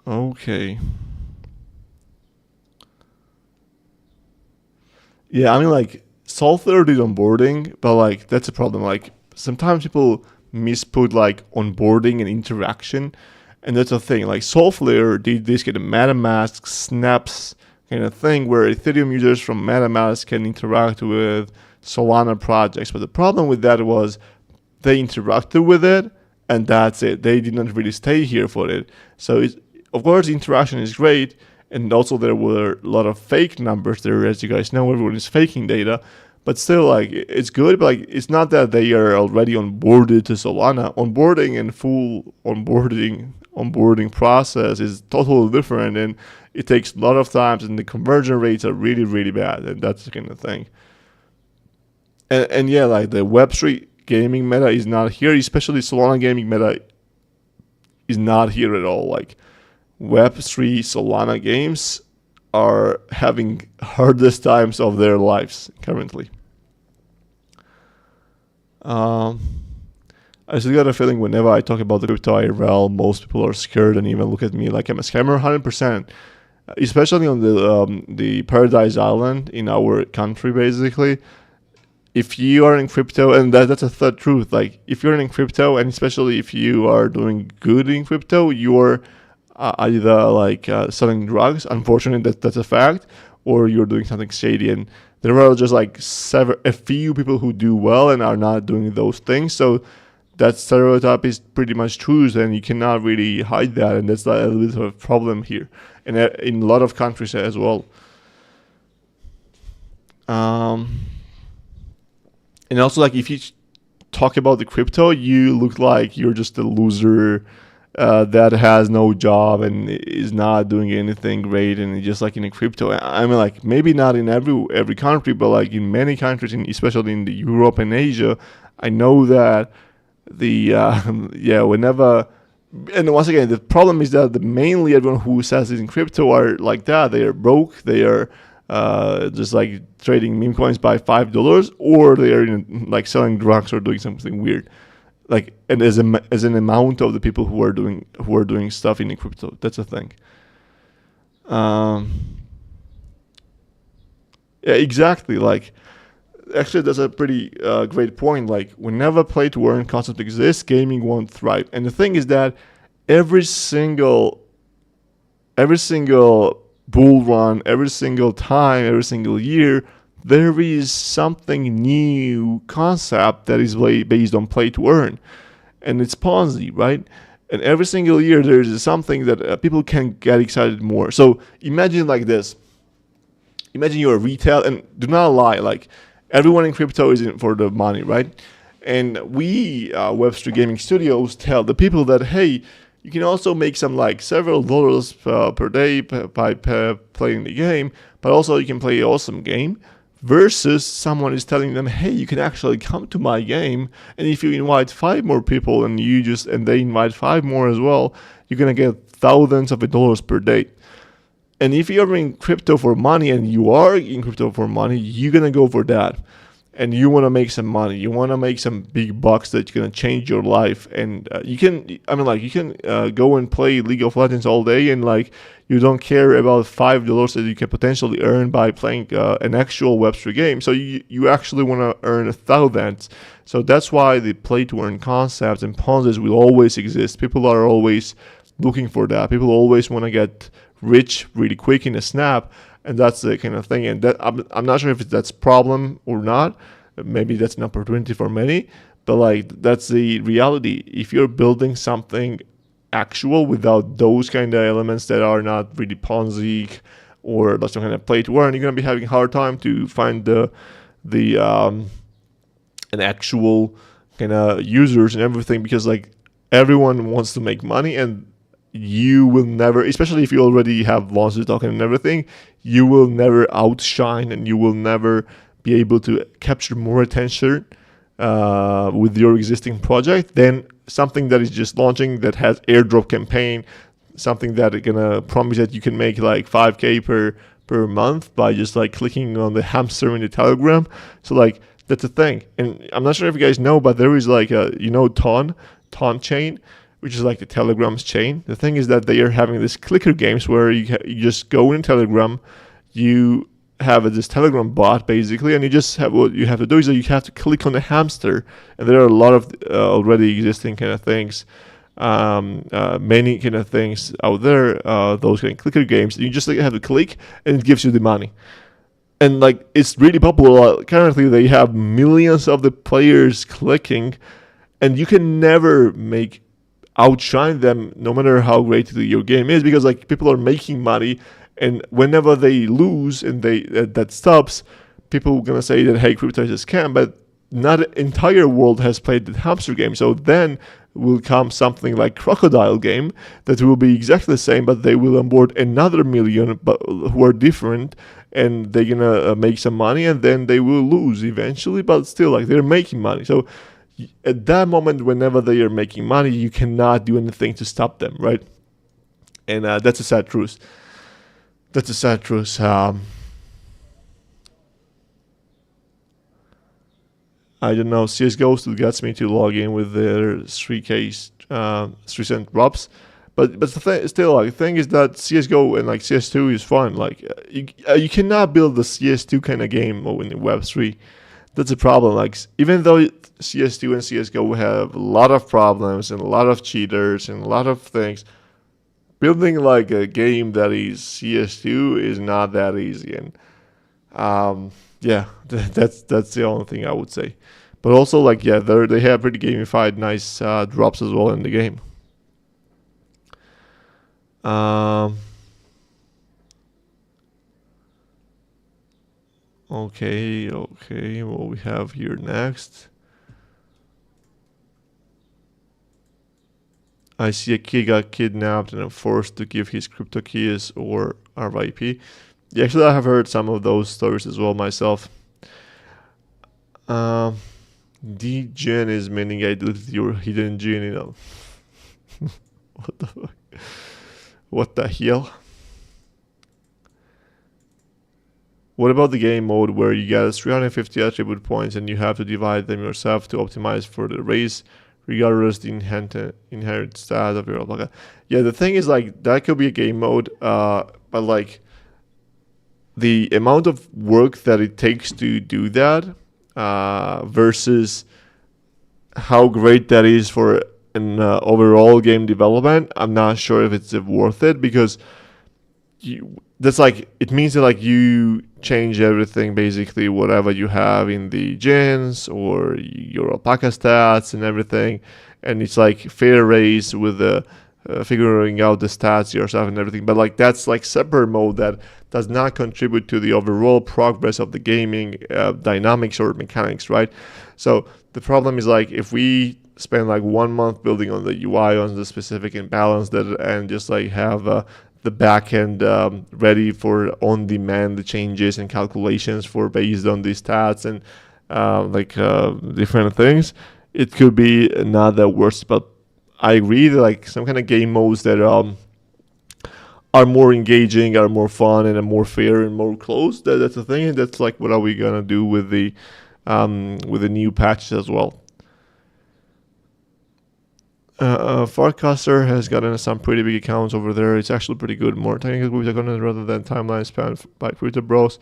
Okay. Yeah, I mean, like, Solver did onboarding, but, like, that's a problem. Like, sometimes people misput, like, onboarding and interaction, and that's a thing. Like, Solver did this kind of MetaMask snaps kind of thing where Ethereum users from MetaMask can interact with Solana projects. But the problem with that was they interacted with it, and that's it. They did not really stay here for it. So, of course, the interaction is great, and also there were a lot of fake numbers there. As you guys know, everyone is faking data, but still, like, it's good, but like, it's not that they are already onboarded to Solana. Onboarding and full onboarding process is totally different, and it takes a lot of time, and the conversion rates are really, really bad, and that's the kind of thing. And yeah, like the Web3 gaming meta is not here, especially Solana gaming meta is not here at all. Like, Web3 Solana games are having hardest times of their lives currently. I still got a feeling whenever I talk about the crypto IRL, most people are scared and even look at me like I'm a scammer. 100%, especially on the Paradise Island in our country, basically. If you are in crypto, and that's a third truth, like if you're in crypto, and especially if you are doing good in crypto, you're either like selling drugs, unfortunately that's a fact, or you're doing something shady. And there are just like a few people who do well and are not doing those things. So that stereotype is pretty much true, and you cannot really hide that. And that's a little bit of a problem here, and in a lot of countries as well. And also, like, if you talk about the crypto, you look like you're just a loser that has no job and is not doing anything great, and just like in a crypto. I mean, like, maybe not in every country, but like in many countries, especially in the Europe and Asia, I know that whenever. And once again, the problem is that mainly everyone who says is in crypto are like that. They are broke. They are just like trading meme coins by $5, or they are like selling drugs or doing something weird. Like, and as an amount of the people who are doing stuff in the crypto, that's a thing. Yeah, exactly. Like, actually, that's a pretty great point. Like, whenever play to earn concept exists, gaming won't thrive. And the thing is that every single bull run, every single time, every single year, there is something new concept that is based on play to earn, and it's Ponzi, right? And every single year there is something that people can get excited more. So imagine like this: imagine you're a retail, and do not lie, like everyone in crypto is in for the money, right? And we Web3 gaming studios tell the people that, hey, you can also make some like several dollars per day by playing the game, but also you can play an awesome game. Versus someone is telling them, hey, you can actually come to my game, and if you invite 5 more people and they invite 5 more as well, you're gonna get thousands of dollars per day. And if you're in crypto for money, and you are in crypto for money, you're gonna go for that. And you want to make some money, you want to make some big bucks that's going to change your life. And you can go and play League of Legends all day, and like you don't care about $5 that you can potentially earn by playing an actual Web3 game. So you actually want to earn 1,000. So that's why the play to earn concepts and Ponzi's will always exist. People are always looking for that. People always want to get rich really quick in a snap. And that's the kind of thing. And that I'm not sure if that's a problem or not. Maybe that's an opportunity for many. But like, that's the reality. If you're building something actual without those kind of elements that are not really Ponzi or that's some kind of play to earn, you're gonna be having a hard time to find an actual kind of users and everything, because like everyone wants to make money, and you will never, especially if you already have launched the token and everything, you will never outshine and you will never be able to capture more attention with your existing project than something that is just launching that has airdrop campaign, something that is gonna promise that you can make like 5k per month by just like clicking on the hamster in the Telegram. So like that's a thing. And I'm not sure if you guys know, but there is like a, Ton chain, which is like the Telegram's chain. The thing is that they are having this clicker games where you just go in Telegram, you have this Telegram bot basically, and you just have, what you have to do is that you have to click on the hamster, and there are a lot of already existing kind of things, many kind of things out there, those kind of clicker games. You just like have to click, and it gives you the money. And like it's really popular. Currently, they have millions of the players clicking, and you can never outshine them, no matter how great your game is, because like people are making money, and whenever they lose and that stops, people are gonna say that hey, crypto is a scam. But not the entire world has played the hamster game. So then will come something like crocodile game that will be exactly the same, but they will onboard another million, but who are different, and they're gonna make some money, and then they will lose eventually, but still like they're making money. So at that moment, whenever they are making money, you cannot do anything to stop them, right? And that's a sad truth. That's a sad truth. I don't know. CSGO still gets me to log in with their 3K 3 cent drops, but still, like, the thing is that CSGO and like CS2 is fun. Like you cannot build the CS2 kind of game in Web3. That's a problem. Like even though CS2 and CSGO have a lot of problems and a lot of cheaters and a lot of things, building like a game that is CS2 is not that easy. And yeah, that's the only thing I would say. But also, like, yeah, they have pretty gamified, nice drops as well in the game. Okay, what we have here next? I see a kid got kidnapped and forced to give his crypto keys or RIP. Yeah, actually, I have heard some of those stories as well myself. D-Gen is meaning I deleted your hidden gene, What the fuck? What the hell? What about the game mode where you get 350 attribute points and you have to divide them yourself to optimize for the race, regardless the inherent stats of your alpaca? Yeah, the thing is, like, that could be a game mode, but like the amount of work that it takes to do that versus how great that is for an overall game development, I'm not sure if it's worth it, because that's like, it means that like you change everything, basically whatever you have in the gens or your alpaca stats and everything, and it's like fair race with the figuring out the stats yourself and everything. But like that's like separate mode that does not contribute to the overall progress of the gaming dynamics or mechanics, right? So the problem is, like, if we spend like 1 month building on the UI on the specific imbalance that, and just like have the backend ready for on-demand changes and calculations for based on these stats and different things, it could be not that worse. But I agree that like some kind of game modes that are more engaging, are more fun, and are more fair and more close. That's the thing. And that's like what are we gonna do with the new patches as well. Farcaster has gotten some pretty big accounts over there. It's actually pretty good. More technical groups are going rather than timeline spanned by Crypto Bros.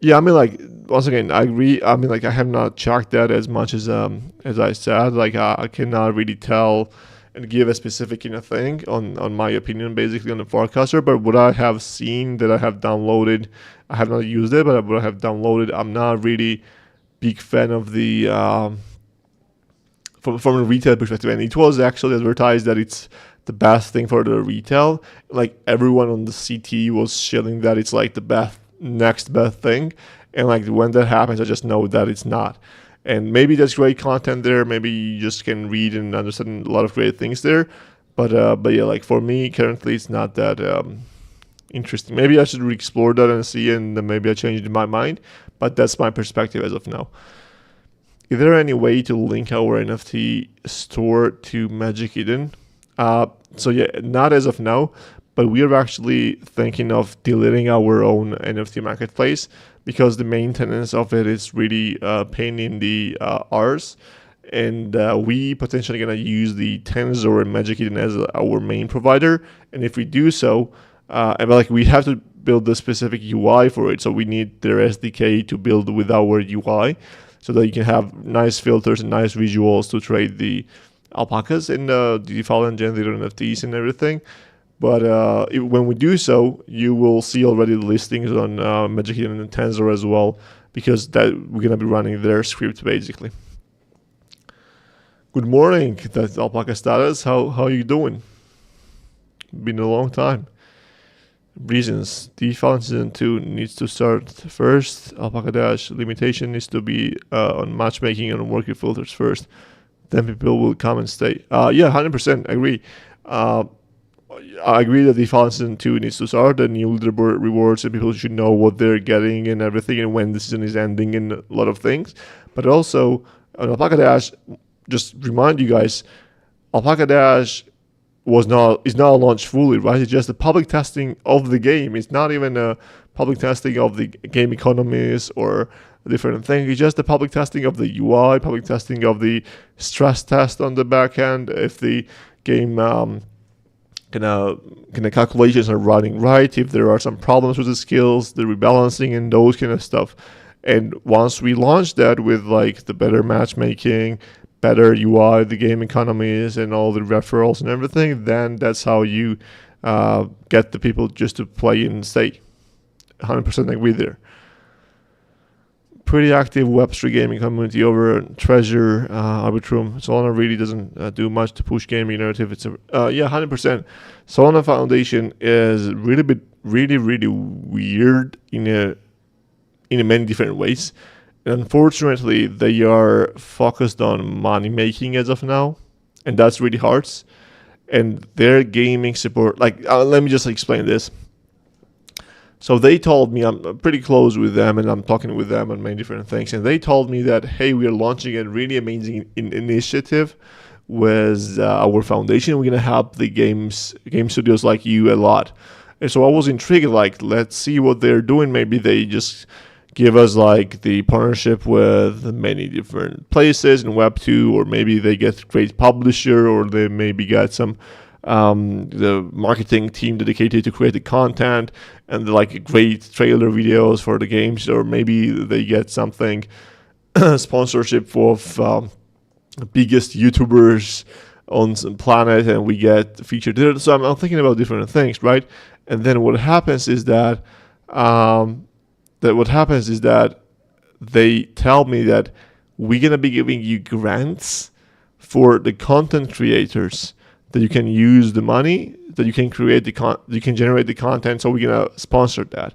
Yeah, I mean, like, once again, I agree. I mean, like, I have not checked that as much as I said. Like, I cannot really tell and give a specific thing on my opinion, basically, on the Farcaster. But what I have seen that I have downloaded, I have not used it, but what I have downloaded, I'm not really big fan of the from a retail perspective. And it was actually advertised that it's the best thing for the retail. Like, everyone on the CT was shilling that it's like the next best thing. And like when that happens, I just know that it's not. And maybe there's great content there. Maybe you just can read and understand a lot of great things there. But yeah, like for me currently it's not that interesting. Maybe I should explore that and see, and then maybe I changed my mind. But that's my perspective as of now. Is there any way to link our NFT store to Magic Eden? So yeah, not as of now, but we are actually thinking of deleting our own NFT marketplace because the maintenance of it is really pain in the arse, and we potentially gonna use the Tensor and Magic Eden as our main provider. And if we do so, and like we have to build the specific UI for it, so we need their SDK to build with our UI, so that you can have nice filters and nice visuals to trade the alpacas and the default and generated NFTs and everything. But when we do so, you will see already the listings on Magic Eden and Tensor as well, because that we're gonna be running their script basically. Good morning, that's Alpaca Status. How are you doing? Been a long time. Reasons: DeFi Season 2 needs to start first. Alpaca Dash limitation needs to be on matchmaking and working filters first. Then people will come and stay. Yeah, 100% agree. I agree that DeFi Season 2 needs to start. The new leaderboard rewards, and people should know what they're getting and everything, and when the season is ending, and a lot of things. But also on Alpaca Dash, just remind you guys, Alpaca Dash is not launched fully, right? It's just the public testing of the game. It's not even a public testing of the game economies or a different thing. It's just the public testing of the UI, public testing of the stress test on the back end. If the game kind of calculations are running right, if there are some problems with the skills, the rebalancing and those kind of stuff. And once we launch that with like the better matchmaking, better UI, the game economies, and all the referrals and everything, then that's how you get the people just to play and stay. 100% agree there. Pretty active Web3 gaming community over Treasure, Arbitrum. Solana really doesn't do much to push gaming narrative. It's 100%. Solana Foundation is really weird in many different ways. Unfortunately, they are focused on money making as of now, and that's really hard. And their gaming support, let me just explain this. So they told me, I'm pretty close with them, and I'm talking with them on many different things. And they told me that, hey, we are launching a really amazing initiative with our foundation. We're gonna help the game studios like you a lot. And so I was intrigued, let's see what they're doing. Maybe they just give us the partnership with many different places in Web2, or maybe they get great publisher, or they maybe got some the marketing team dedicated to create the content and great trailer videos for the games, or maybe they get something sponsorship of biggest YouTubers on some planet, and we get featured there. So I'm thinking about different things, right? And then what happens is that they tell me that we're gonna be giving you grants for the content creators, that you can use the money, that you can create you can generate the content. So we're gonna sponsor that.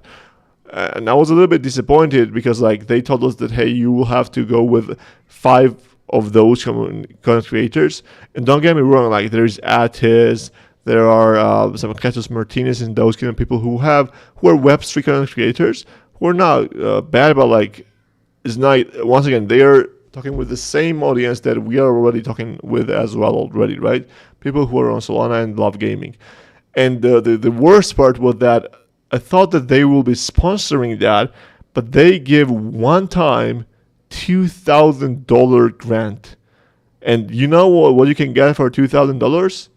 And I was a little bit disappointed because they told us that, hey, you will have to go with 5 of those content creators. And don't get me wrong, there's Atis, there are some Catus Martinez and those kind of people who are Web3 content creators who are not bad, but it's not, once again, they are talking with the same audience that we are already talking with as well already, right? People who are on Solana and love gaming. And the worst part was that I thought that they will be sponsoring that, but they give one-time $2,000 grant. And you know what you can get for $2,000?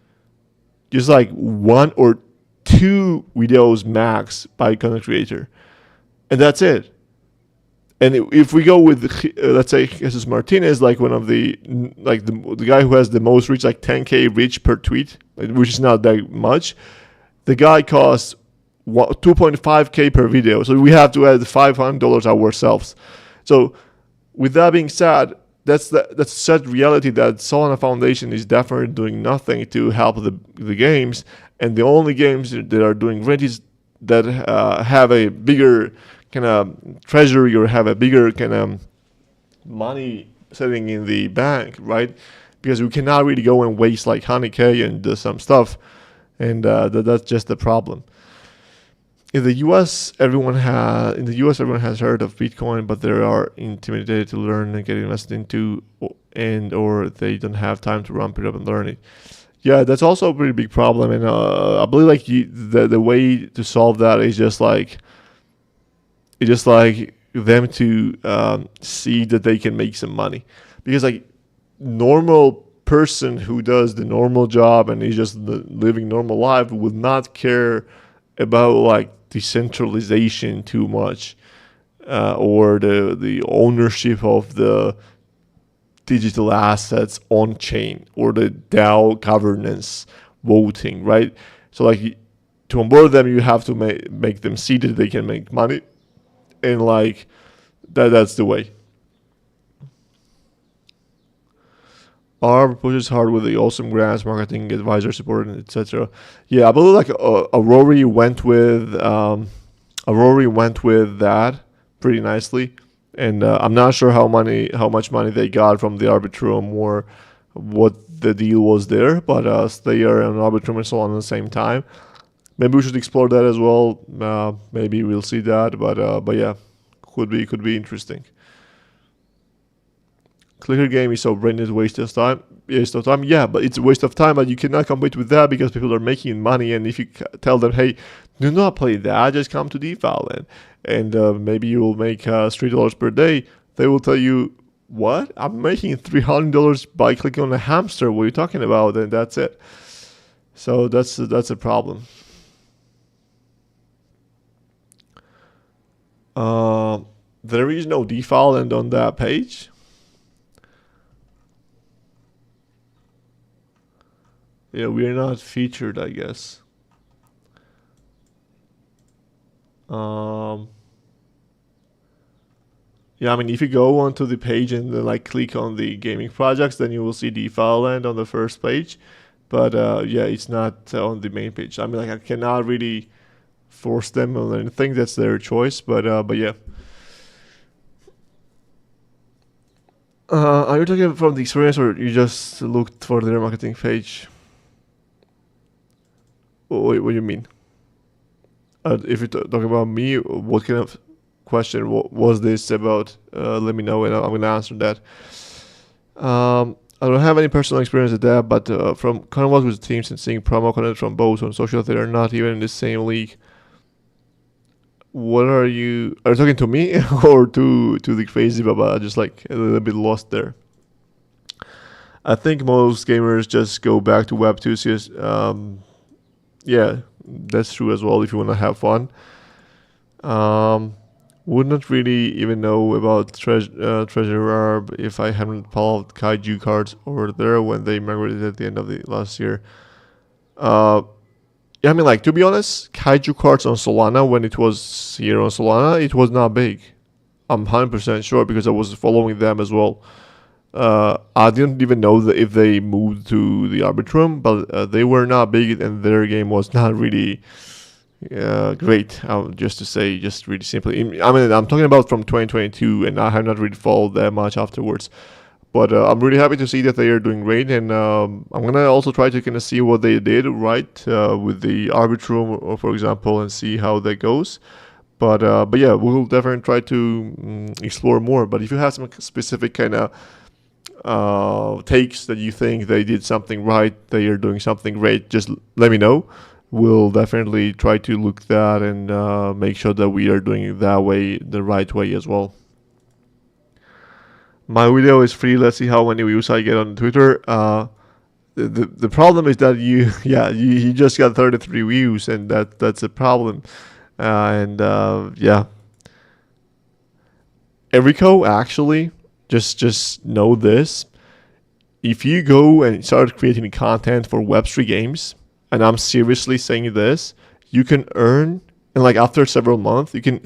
Just 1 or 2 videos max by content creator. And that's it. And if we go with, let's say, Jesus Martinez, one of the guy who has the most reach, 10K reach per tweet, which is not that much, the guy costs 2.5K per video. So we have to add $500 ourselves. So with that being said, that's a sad reality that Solana Foundation is definitely doing nothing to help the games. And the only games that are doing great is that have a bigger kind of treasury, or have a bigger kind of money sitting in the bank, right? because we cannot really go and waste like 100K and do some stuff, and that's just the problem. In the U.S., everyone has heard of Bitcoin, but they are intimidated to learn and get invested into, or they don't have time to ramp it up and learn it. Yeah, that's also a pretty big problem, and I believe like the way to solve that is just like them to see that they can make some money, because like normal person who does the normal job and is just living normal life would not care about like decentralization too much, or the ownership of the digital assets on chain, or the DAO governance voting, right? So like to onboard them, you have to make them see that they can make money, and like that's the way. ARB pushes hard with the awesome grants, marketing, advisor support, etc. Yeah, I believe like Aurori went with that pretty nicely, and I'm not sure how much money they got from the Arbitrum or what the deal was there, but they are on Arbitrum and Solana at the same time. Maybe we should explore that as well. Maybe we'll see that, but yeah, could be interesting. Clicker game is so brainless, waste of time. Yeah, but it's a waste of time, but you cannot compete with that because people are making money. And if you tell them, hey, do not play that, just come to DeFi Land, and maybe you will make $3 per day, they will tell you, what? I'm making $300 by clicking on a hamster. What are you talking about? And that's it. So that's a problem. There is no DeFi Land on that page. Yeah, we are not featured, I guess. Yeah, I mean, if you go onto the page and then like click on the gaming projects, then you will see DeFi Land on the first page. But yeah, it's not on the main page. I mean, like I cannot really force them on anything. That's their choice. But yeah. Are you talking from the experience, or you just looked for their marketing page? What do you mean? If you talk about me, what kind of question was this about? Let me know, and I'm going to answer that. I don't have any personal experience with that, but from kind of working with teams and seeing promo content from both on social, they are not even in the same league. What are you talking to me or to the crazy Baba? Just like a little bit lost there. I think most gamers just go back to Web 2. Yeah, that's true as well if you want to have fun. Would not really even know about Treasure Arb if I hadn't pulled Kaiju cards over there when they migrated at the end of the last year. Yeah, I mean, like, to be honest, Kaiju cards on Solana, when it was here on Solana, it was not big. I'm 100% sure because I was following them as well. I didn't even know if they moved to the Arbitrum, but they were not big and their game was not really great. Just really simply. I mean, I'm talking about from 2022, and I have not really followed that much afterwards. But I'm really happy to see that they are doing great, and I'm gonna also try to kind of see what they did right with the Arbitrum, for example, and see how that goes. But yeah, we'll definitely try to explore more. But if you have some specific kind of takes that you think they did something right, they are doing something great, just let me know. We'll definitely try to look that and make sure that we are doing it that way, the right way as well. My video is free. Let's see how many views I get on Twitter. The problem is that you just got 33 views, and that's a problem. Yeah, Erico, actually, just know this. If you go and start creating content for Web3 games, and I'm seriously saying this, you can earn, and like after several months, you can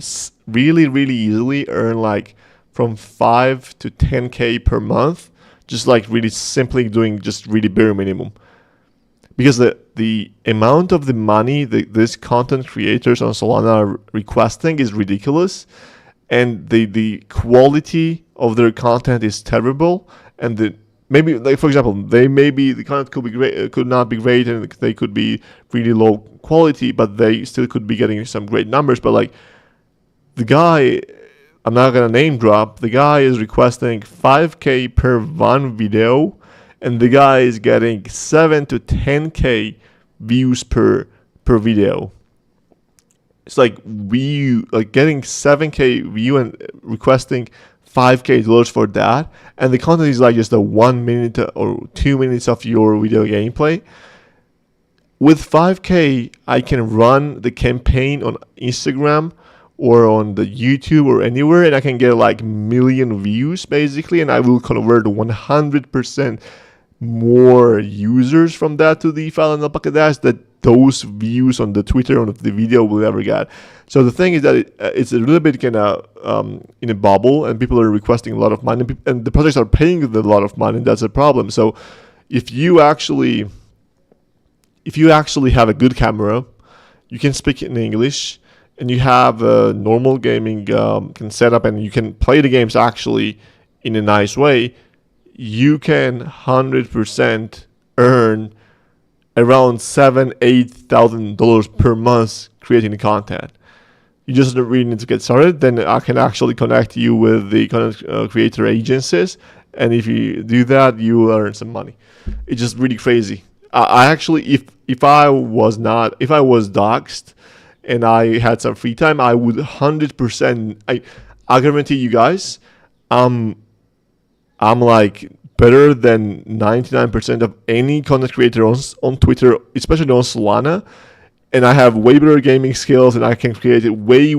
really, really easily earn like from 5 to 10K per month, just like really simply doing just really bare minimum. Because the amount of the money that these content creators on Solana are requesting is ridiculous, and the quality of their content is terrible, and the maybe, like, for example, the content could be great, could not be great, and they could be really low quality, but they still could be getting some great numbers. But like the guy, I'm not gonna name drop, the guy is requesting 5K per one video, and the guy is getting 7 to 10K views per video. It's like getting 7K view and requesting $5K for that, and the content is like just a 1 minute or 2 minutes of your video gameplay. With 5K, I can run the campaign on Instagram or on the YouTube or anywhere, and I can get like million views basically, and I will convert 100% more users from that to DeFi and Alpaca Dash that those views on the Twitter on the video will ever get. So the thing is that it's a little bit kind of in a bubble, and people are requesting a lot of money, and the projects are paying a lot of money, and that's a problem. So if you actually have a good camera, you can speak in English, and you have a normal gaming can set up, and you can play the games actually in a nice way, you can 100% earn around $7,000-8,000 per month creating the content. You just really need to get started. Then I can actually connect you with the content creator agencies, and if you do that, you will earn some money. It's just really crazy. I actually, if I was doxxed and I had some free time, I would 100%. I guarantee you guys, I'm like better than 99% of any content creator on Twitter, especially on Solana. And I have way better gaming skills, and I can create it way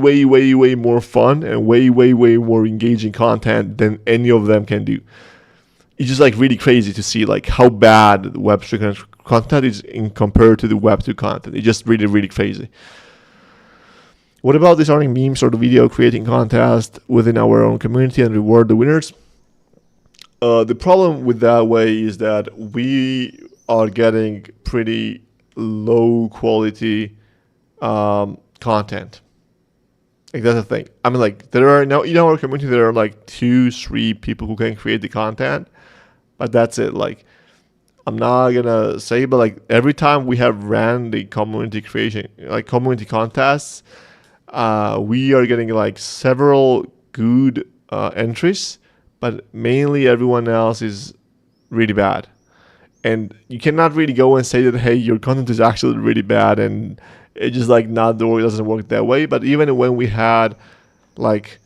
more fun and way more engaging content than any of them can do. It's just like really crazy to see like how bad Web3 content is in compared to the Web2 content. It's just really crazy. What about this running memes or the video creating contest within our own community and reward the winners? The problem with that way is that we are getting pretty low quality content. Like that's the thing. I mean, like there are now in our community there are like 2-3 people who can create the content, but that's it. Like I'm not gonna say, but like every time we have ran the community creation, like community contests, we are getting like several good entries, but mainly everyone else is really bad. And you cannot really go and say that, hey, your content is actually really bad, and it's just like not the way, it doesn't work that way. But even when we had like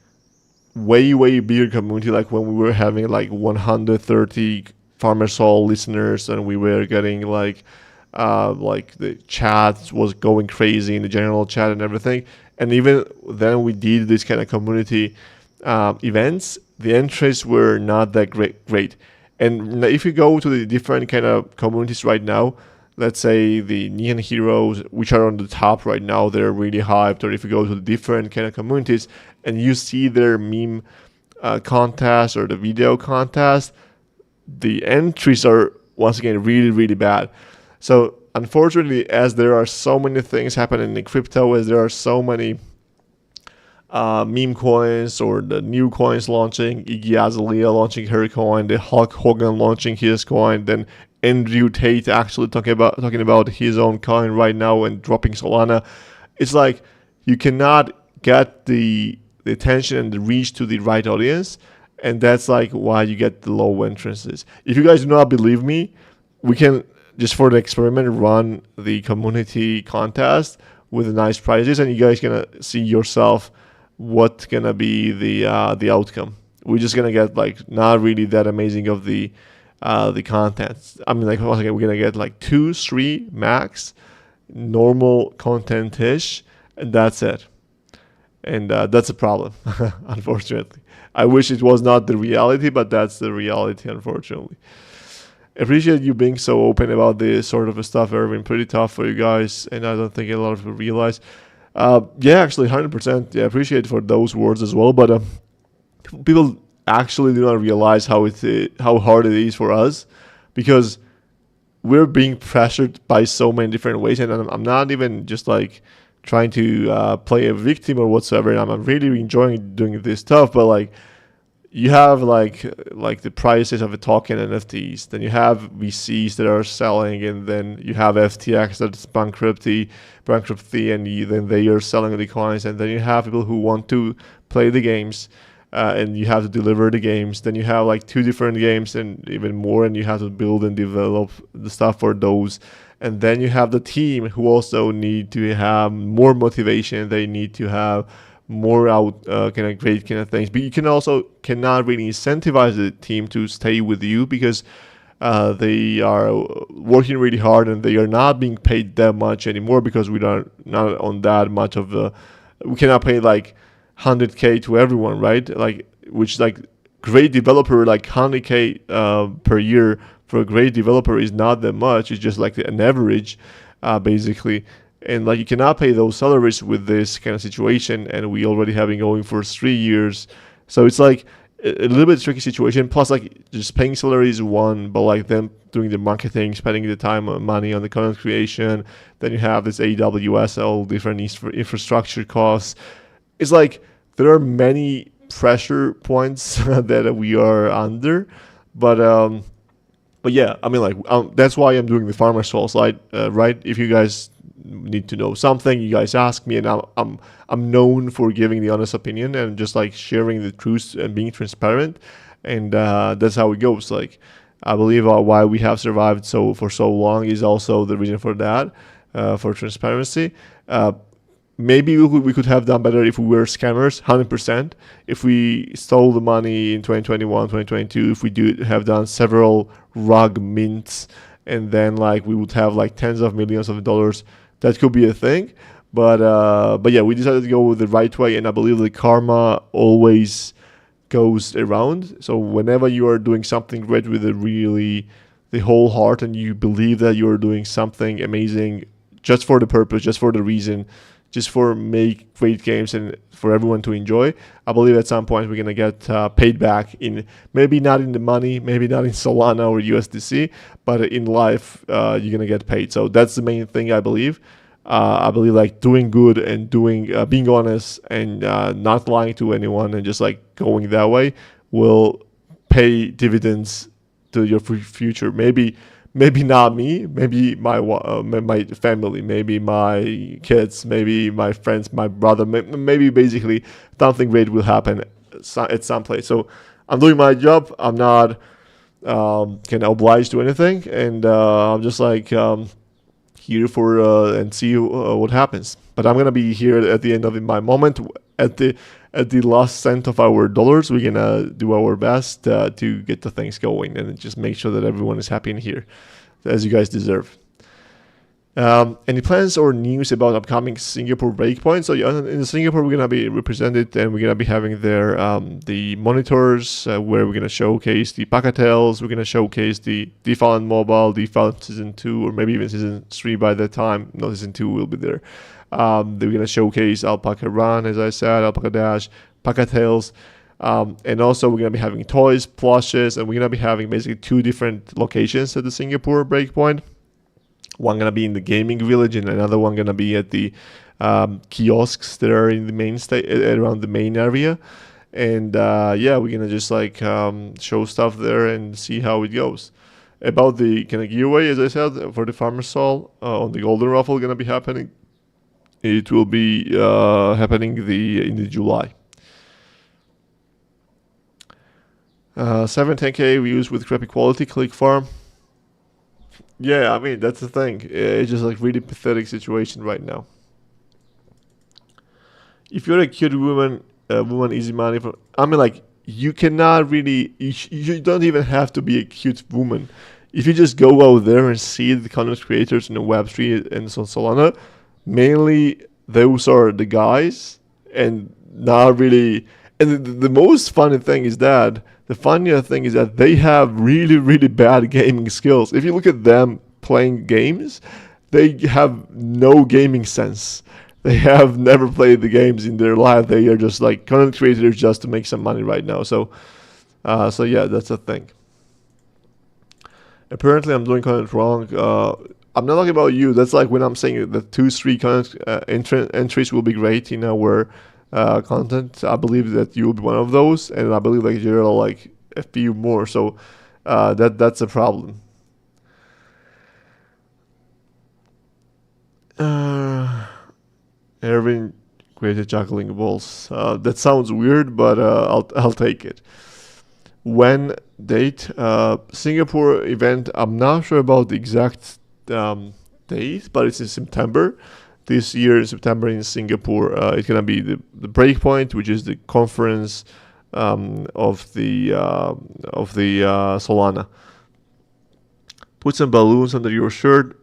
way bigger community, like when we were having like 130 Farmer Soul listeners, and we were getting like the chat was going crazy in the general chat and everything. And even then we did this kind of community events, the entries were not that great. And if you go to the different kind of communities right now, let's say the Neon Heroes, which are on the top right now, they're really hyped. Or if you go to the different kind of communities and you see their meme contest or the video contest, the entries are once again really bad. So unfortunately, as there are so many things happening in crypto, as there are so many meme coins or the new coins launching, Iggy Azalea launching her coin, the Hulk Hogan launching his coin, then Andrew Tate actually talking about his own coin right now and dropping Solana. It's like you cannot get the attention and the reach to the right audience, and that's like why you get the low entrances. If you guys do not believe me, we can just for the experiment run the community contest with nice prizes, and you guys gonna see yourself what's gonna be the outcome. We're just gonna get like not really that amazing of the content. I mean, like once again, we're gonna get like 2-3 max normal content-ish, and that's it. And that's a problem, unfortunately. I wish it was not the reality, but that's the reality, unfortunately. Appreciate you being so open about this sort of stuff. It's been pretty tough for you guys, and I don't think a lot of people realize. Yeah, actually, 100%. Yeah, appreciate for those words as well. But people actually do not realize how hard it is for us, because we're being pressured by so many different ways, and I'm not even just like trying to play a victim or whatsoever. And I'm really enjoying doing this stuff, but like you have like the prices of a token NFTs. Then you have VCs that are selling, and then you have FTX that's bankruptcy, and then they are selling the coins. And then you have people who want to play the games, and you have to deliver the games. Then you have like 2 different games and even more, and you have to build and develop the stuff for those. And then you have the team who also need to have more motivation. They need to have more out kind of great kind of things, but you cannot really incentivize the team to stay with you because they are working really hard and they are not being paid that much anymore because we are not on that much of a, we cannot pay like 100k to everyone, right? Like, which like great developer, like 100k per year for a great developer is not that much. It's just like an average basically. And like you cannot pay those salaries with this kind of situation, and we already have been going for 3 years, so it's like a little bit tricky situation. Plus, like just paying salaries one, but like them doing the marketing, spending the time and money on the content creation. Then you have this AWS, all different infrastructure costs. It's like there are many pressure points that we are under, but yeah, I mean like that's why I'm doing the Farmer Soul slide, right? If you guys need to know something, you guys ask me, and I'm known for giving the honest opinion and just like sharing the truth and being transparent, and that's how it goes. Like I believe why we have survived for so long is also the reason for that, for transparency. Maybe we could have done better if we were scammers, 100%. If we stole the money in 2021, 2022, if we have done several rug mints, and then like we would have like tens of millions of dollars, that could be a thing. But yeah, we decided to go with the right way, and I believe the karma always goes around. So whenever you are doing something great with the whole heart, and you believe that you are doing something amazing just for the purpose, just for the reason, just for make great games and for everyone to enjoy, I believe at some point we're going to get paid back in, maybe not in the money, maybe not in Solana or USDC, but in life, you're going to get paid. So that's the main thing I believe. I believe like doing good and being honest and not lying to anyone and just like going that way will pay dividends to your future. Maybe not me, maybe my family, maybe my kids, maybe my friends, my brother, maybe basically something great will happen at some place. So I'm doing my job. I'm not kind of obliged to anything, and I'm just like here for and see what happens. But I'm gonna be here at the end of my moment, at the last cent of our dollars. We're gonna do our best to get the things going and just make sure that everyone is happy in here, as you guys deserve. Any plans or news about upcoming Singapore breakpoint? So in Singapore, we're gonna be represented, and we're gonna be having there the monitors where we're gonna showcase the Pacatails. We're gonna showcase the DeFi on mobile, DeFi season 2, or maybe even season 3 by that time. No, season 2 will be there. We're gonna showcase Alpaca Run, as I said, Alpaca Dash, Pacatails. And also we're gonna be having toys, plushes, and we're gonna be having basically 2 different locations at the Singapore breakpoint. One gonna be in the gaming village, and another one gonna be at the kiosks that are in the main around the main area. And yeah, we're gonna just like show stuff there and see how it goes. About the kind of giveaway, as I said, for the Farmer's Soul on the Golden Ruffle gonna be happening. It will be happening in the July. 710k views with crappy quality, click farm. Yeah, I mean that's the thing. It's just like really pathetic situation right now. If you're a cute woman, easy money for. I mean, like you cannot really. You don't even have to be a cute woman. If you just go out there and see the content creators in the Web3 and Solana, mainly those are the guys, and not really. And the most funny thing is that. The funnier thing is that they have really, really bad gaming skills. If you look at them playing games, they have no gaming sense. They have never played the games in their life. They are just like content creators just to make some money right now. So yeah, that's the thing. Apparently, I'm doing content wrong. I'm not talking about you. That's like when I'm saying the 2-3 content entries will be great in our content. I believe that you will be one of those, and I believe like you're like a few more. So that's a problem. Erwin created juggling balls. That sounds weird, but I'll take it. When date? Singapore event. I'm not sure about the exact date, but it's in September. This year in September in Singapore, it's gonna be the Breakpoint, which is the conference of the Solana. Put some balloons under your shirt,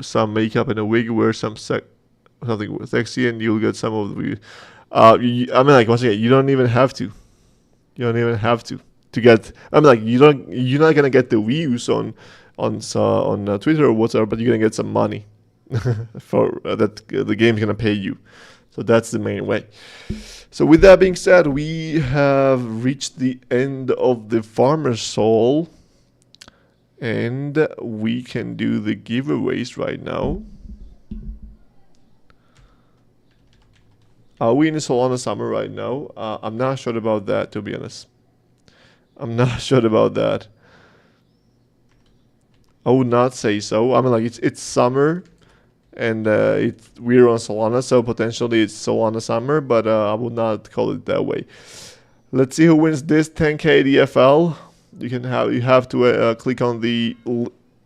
some makeup and a wig, wear something sexy, and you'll get some of the. I mean, like once again, you don't even have to. You don't even have to get. I mean, like you're not gonna get the views on Twitter or whatever, but you're gonna get some money for that. The game's gonna pay you. So that's the main way. So with that being said, we have reached the end of the Farmer's Soul. And we can do the giveaways right now. Are we in the Solana summer right now? I'm not sure about that, to be honest. I'm not sure about that. I would not say so. I mean, like it's summer, and we're on Solana, so potentially it's Solana summer, but I would not call it that way. Let's see who wins this 10K DFL. You have to click on the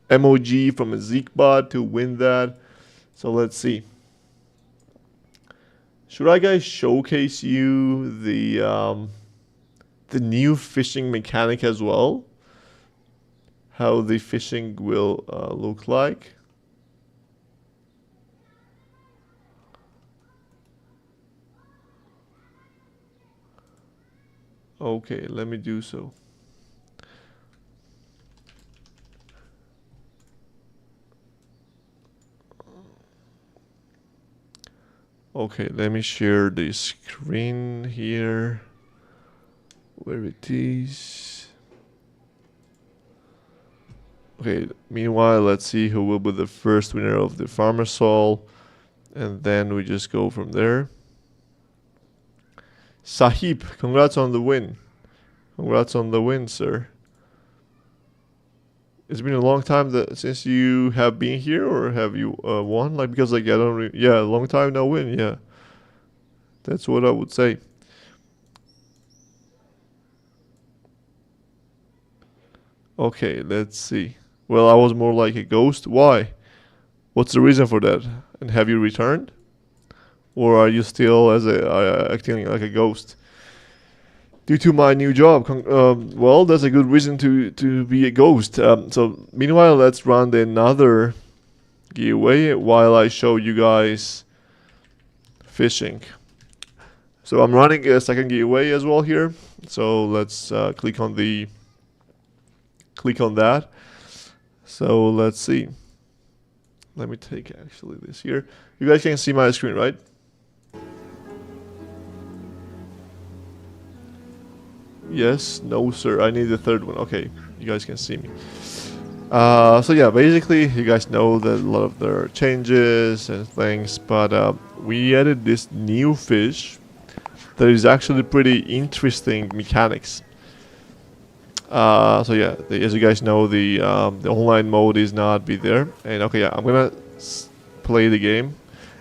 emoji from a Zeekbot to win that. So let's see. Should I guys showcase you the new fishing mechanic as well? How the fishing will look like. Okay, let me do so. Okay, let me share the screen here. Where it is. Okay, meanwhile, let's see who will be the first winner of the Farmer's Soul. And then we just go from there. Sahib, congrats on the win. Congrats on the win, sir. It's been a long time since you have been here, or have you won? Like, because like I don't yeah, a long time no win. Yeah, that's what I would say. Okay, let's see. Well, I was more like a ghost. Why? What's the reason for that? And have you returned, or are you still acting like a ghost? Due to my new job. Well, that's a good reason to be a ghost. So meanwhile, let's run another giveaway while I show you guys fishing. So I'm running a second giveaway as well here. So let's click on that. So let's see. Let me take actually this here. You guys can see my screen, right? Yes, no sir, I need the third one. Okay, you guys can see me. So yeah, basically you guys know that a lot of there are changes and things, but we added this new fish that is actually pretty interesting mechanics. So yeah, as you guys know, the online mode is not be there. And okay, yeah, I'm gonna play the game.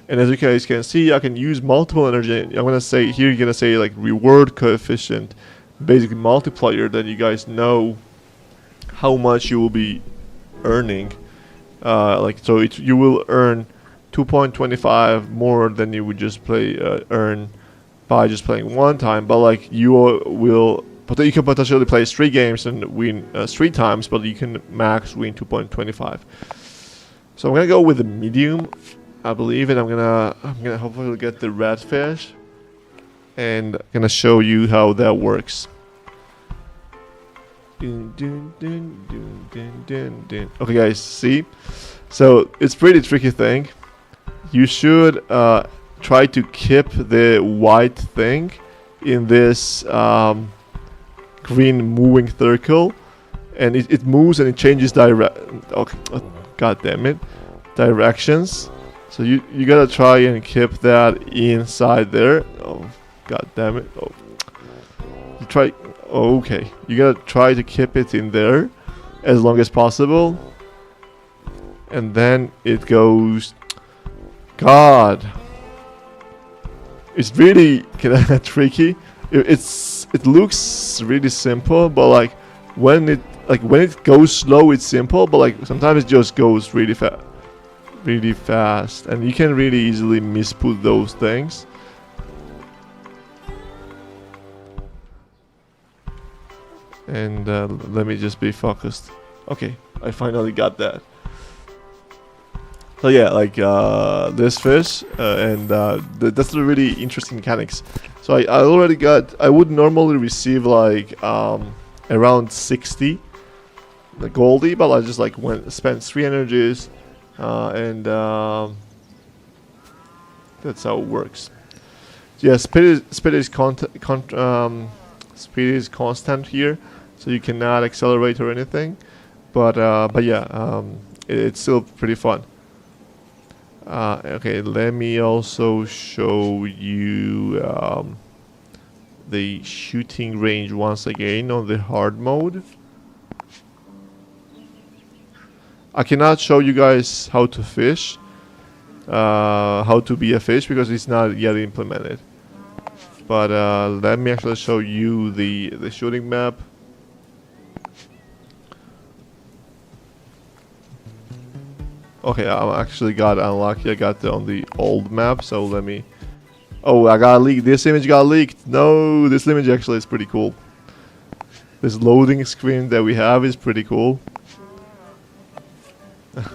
And as you guys can see, I can use multiple energy. I'm gonna say here, you're gonna say like reward coefficient, basically multiplier, then you guys know how much you will be earning. So you will earn 2.25 more than you would just earn by just playing one time. But like you can potentially play 3 games and win 3 times, but you can max win 2.25. So I'm gonna go with the medium, I believe, and I'm gonna hopefully get the red fish. And I'm gonna show you how that works. Okay guys, see? So it's pretty tricky thing. You should try to keep the white thing in this green moving circle, and it moves and it changes directions. So you gotta try and keep that inside there. Oh, God damn it. Oh. You try. Oh, okay. You gotta try to keep it in there as long as possible. And then it goes. God. It's really kind of tricky. It looks really simple, but like when it goes slow, it's simple, but like sometimes it just goes really fast, and you can really easily misput those things. And let me just be focused. Okay, I finally got that. So yeah, like this fish, and that's the really interesting mechanics. So I already got. I would normally receive like around 60, the goldie, but I just like spent 3 energies, and that's how it works. So yeah, speed is constant here, so you cannot accelerate or anything. But yeah, it's still pretty fun. Okay, let me also show you the shooting range once again on the hard mode. I cannot show you guys how to fish, how to be a fish, because it's not yet implemented. But let me actually show you the shooting map. Okay, I actually got unlucky. I got on the old map, so let me... Oh, I got leaked. This image got leaked. No, this image actually is pretty cool. This loading screen that we have is pretty cool. Okay,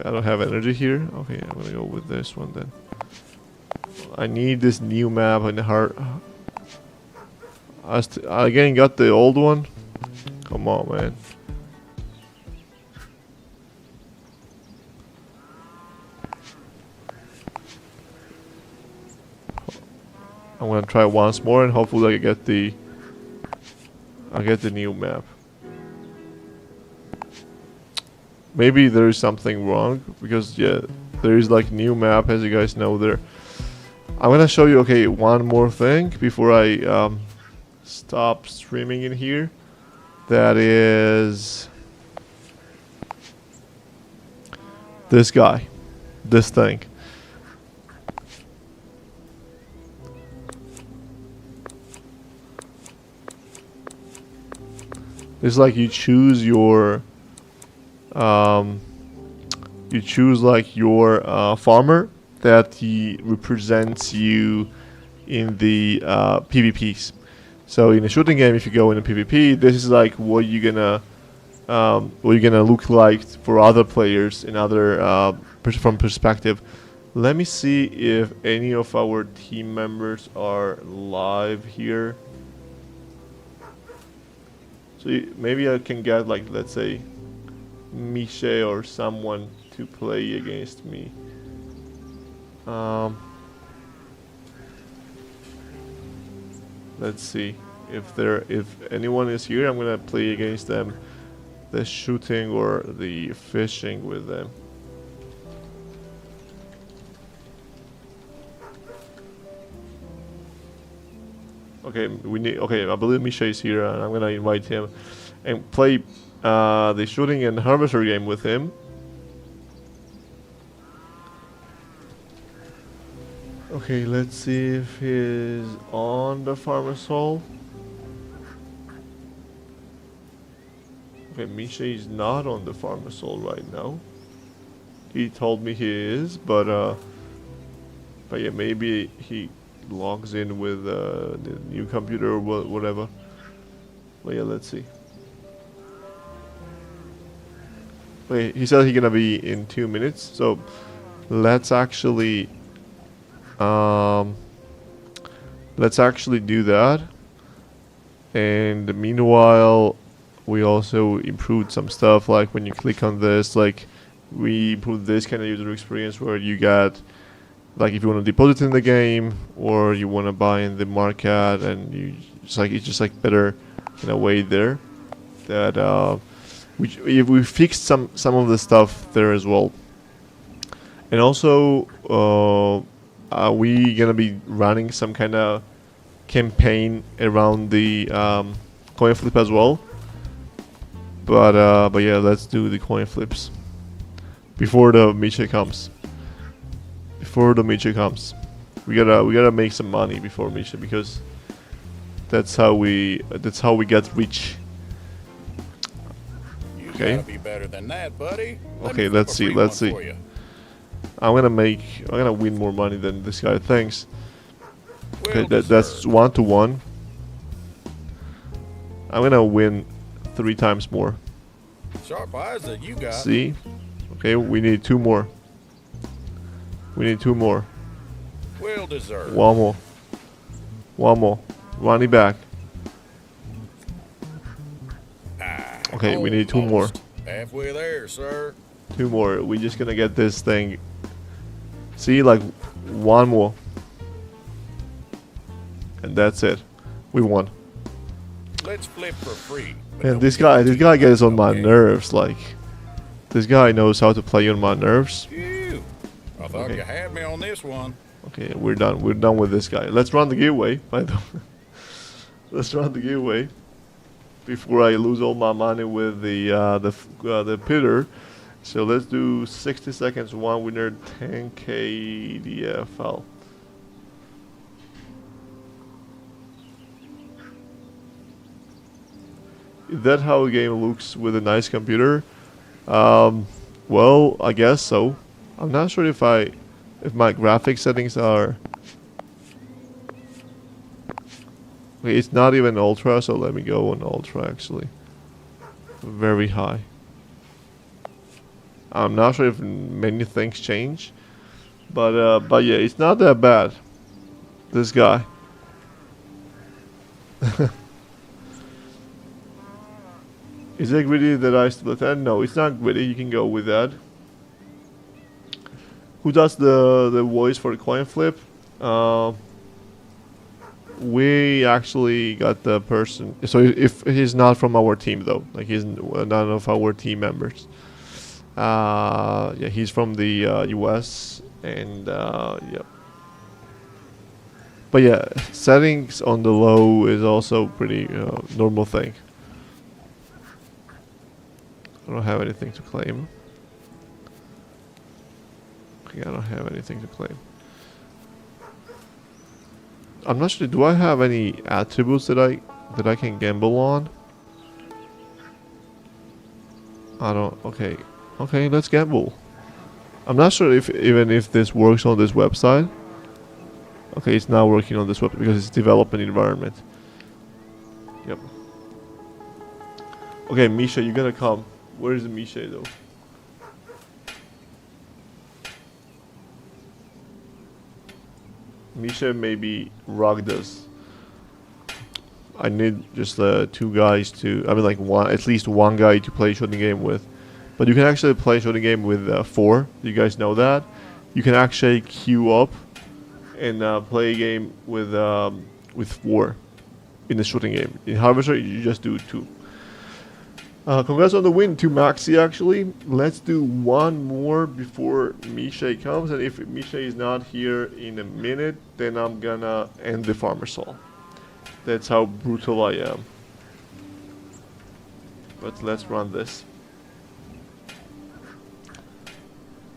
I don't have energy here. Okay, I'm gonna go with this one then. I need this new map in the heart. I again got the old one. Come on, man. I'm gonna try once more, and hopefully I get the new map. Maybe there is something wrong, because yeah, there is like new map, as you guys know there. I'm gonna show you, okay, one more thing before I stop streaming in here. That is this guy, this thing. It's like you choose your farmer that he represents you in the PvPs. So in a shooting game, if you go in a PvP, this is like what you're gonna look like for other players in other from perspective. Let me see if any of our team members are live here. So maybe I can get, like, let's say Miche or someone to play against me. Let's see if anyone is here. I'm gonna play against them, the shooting or the fishing with them. Okay, I believe Misha is here, and I'm gonna invite him and play the shooting and harvester game with him. Okay, let's see if he's on the farmer's hall. Okay, Misha is not on the farmer's hall right now. He told me he is, but yeah, maybe he logs in with the new computer or whatever. But yeah, let's see. Wait, he said he's gonna be in 2 minutes, so let's actually do that. And meanwhile, we also improved some stuff, like when you click on this, like we improved this kind of user experience where you got, like, if you want to deposit in the game or you want to buy in the market, and it's just like better in a way there. That we fixed some of the stuff there as well. And also are we gonna be running some kind of campaign around the coin flip as well? But yeah, let's do the coin flips before the Miche comes. Before the Miche comes, we gotta make some money before Miche, because that's how we get rich. Okay. You gotta be better than that, buddy. Okay, let's see. I'm gonna win more money than this guy thinks. Okay, that's 1 to 1. I'm gonna win 3 times more. Sharp eyes that you got. See? Okay, we need 2 more. We need 2 more. Well deserved. 1 more. 1 more. Run it back. Okay, we need 2 more. Halfway there, sir. 2 more. We're just gonna get this thing. See, like 1 more. And that's it. We won. Let's flip for free. And this guy gets on my nerves. Like, this guy knows how to play on my nerves. Phew. I thought you had me on this one. Okay, we're done. We're done with this guy. Let's run the giveaway. By the way, let's run the giveaway before I lose all my money with the pitter. So let's do 60 seconds. 1 winner, 10k DFL. Is that how a game looks with a nice computer? Well, I guess so. I'm not sure if my graphics settings are. Okay, it's not even ultra, so let me go on ultra actually. Very high. I'm not sure if many things change, but yeah, it's not that bad. This guy. Is it gritty that I split that? No, it's not gritty. You can go with that. Who does the voice for the coin flip? We actually got the person. So if he's not from our team though, like he's none of our team members. Yeah, he's from the US, and yeah. But yeah, settings on the low is also pretty normal thing. I don't have anything to claim. Okay, I don't have anything to claim. I'm not sure. Do I have any attributes that I can gamble on? I don't. Okay, okay. Let's gamble. I'm not sure if even if this works on this website. Okay, it's not working on this website because it's development environment. Yep. Okay, Misha, you gotta come. Where is Misha though? Misha maybe rocked us. I need just 2 guys to. I mean, like at least one guy to play shooting game with. But you can actually play shooting game with 4. You guys know that. You can actually queue up and play a game with 4 in the shooting game. In Harvester, you just do 2. Congrats on the win to Maxi actually. Let's do 1 more before Misha comes, and if Misha is not here in a minute, then I'm gonna end the Farmer's Hall. That's how brutal I am. But let's run this.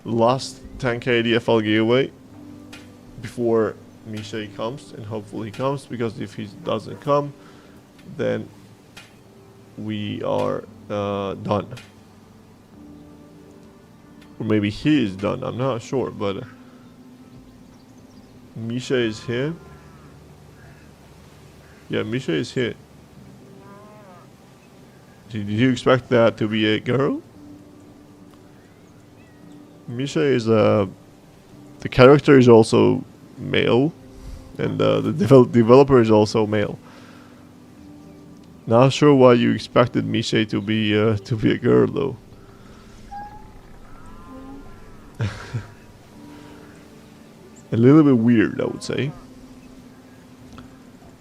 Last 10k DFL giveaway before Misha comes, and hopefully he comes, because if he doesn't come, then we are done. Or maybe he is done, I'm not sure, but Misha is here. Yeah, Misha is here. Did you expect that to be a girl? Misha is the character is also male, and the developer is also male. Not sure why you expected Misha to be a girl though. A little bit weird, I would say.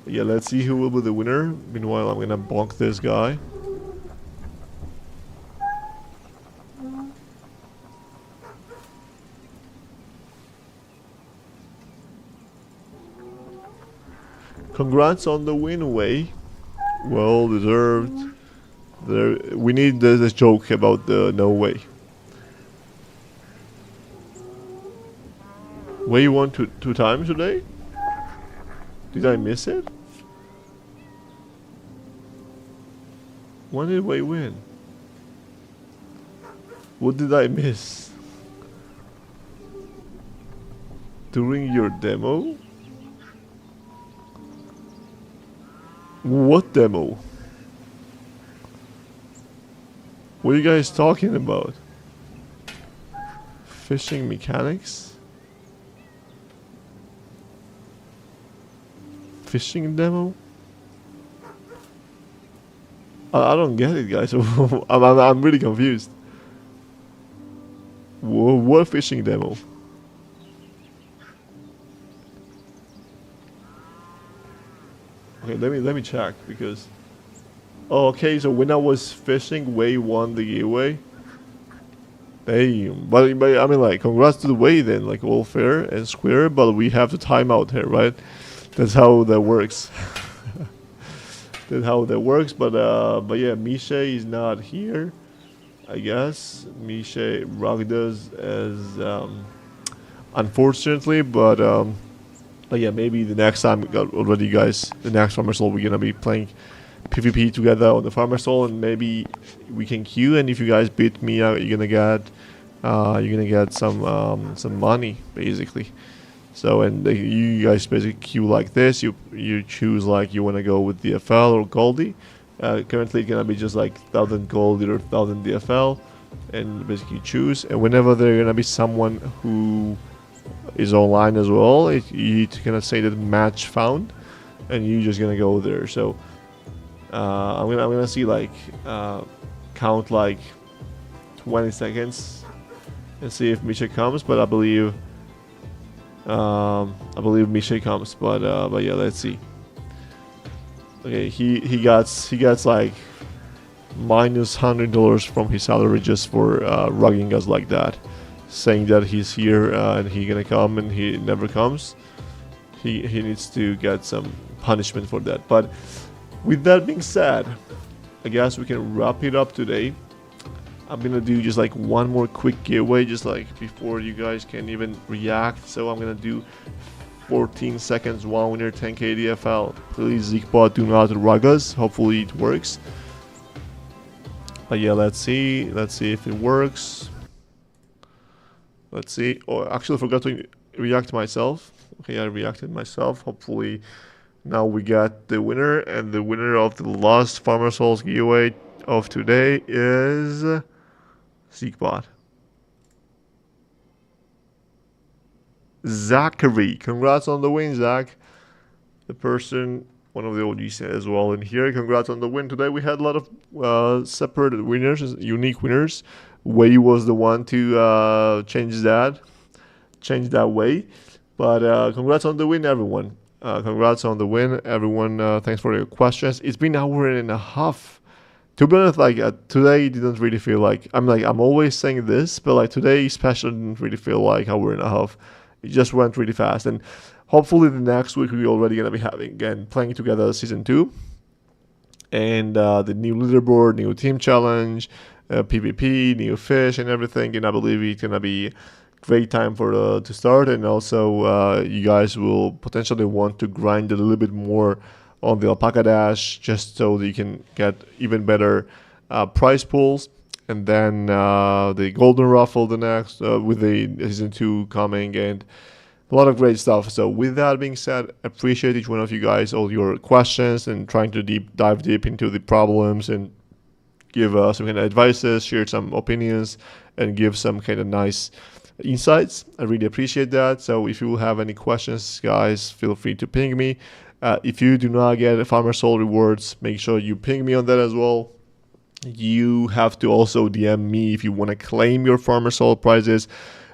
But yeah, let's see who will be the winner. Meanwhile, I'm gonna bonk this guy. congrats on the win, Way. Well deserved. We need this joke about the no way. Way won two times today? Did I miss it? When did Way win? What did I miss? During your demo? What demo? What are you guys talking about? Fishing mechanics? Fishing demo? I don't get it, guys. I'm really confused. Whoa, what fishing demo? Okay, let me check because. Oh, okay, so when I was fishing, Way won the giveaway. Damn, but I mean, like, congrats to the Way then, like, all fair and square. But we have the timeout here, right? That's how that works. That's how that works. But yeah, Misha is not here. I guess Misha Ragdas as unfortunately, but yeah, maybe the next time already, guys. The next Farmer Soul we're gonna be playing PvP together on the Farmer Soul, and maybe we can queue. And if you guys beat me out, you're gonna get some money basically. So and you guys basically queue like this. You choose like you wanna go with DFL or Goldie. Currently it's gonna be just like 1000 Goldie or 1000 DFL, and basically choose. And whenever there's gonna be someone who is online as well, you gonna say that match found, and you're just gonna go there. So I'm gonna see like count like 20 seconds and see if Misha comes, but I believe Misha comes, but yeah, let's see. Okay, he gets like minus $100 from his salary just for rugging us like that, saying that he's here and he gonna come and he never comes. He needs to get some punishment for that. But with that being said, I guess we can wrap it up today. I'm gonna do just like one more quick giveaway, just like before you guys can even react. So I'm gonna do 14 seconds, 1 winner, 10k DFL. Please, Zeekbot, do not rug us. Hopefully it works. But yeah, let's see if it works. Let's see. Oh, actually, I forgot to react myself. Okay, I reacted myself. Hopefully, now we got the winner, and the winner of the last Farmer Souls giveaway of today is Zeekbot. Zachary, congrats on the win, Zach. The person, one of the OGs as well in here. Congrats on the win today. We had a lot of separate winners, unique winners. Way was the one to change that way. But congrats on the win, everyone. Congrats on the win, everyone. Thanks for your questions. It's been an hour and a half. To be honest, like today didn't really feel like I'm always saying this, but like today especially didn't really feel like an hour and a half. It just went really fast, and hopefully the next week we're already gonna be having again playing together season 2, and the new leaderboard, new team challenge, PvP, new fish, and everything. And I believe it's gonna be great time for to start. And also you guys will potentially want to grind a little bit more on the Alpaca Dash, just so that you can get even better prize pools. And then the Golden Ruffle the next with the season 2 coming, and a lot of great stuff. So with that being said, appreciate each one of you guys, all your questions, and trying to dive deep into the problems and give some kind of advices, share some opinions, and give some kind of nice insights. I really appreciate that. So if you have any questions, guys, feel free to ping me. If you do not get Farmer Soul rewards, make sure you ping me on that as well. You have to also DM me if you want to claim your Farmer Soul prizes.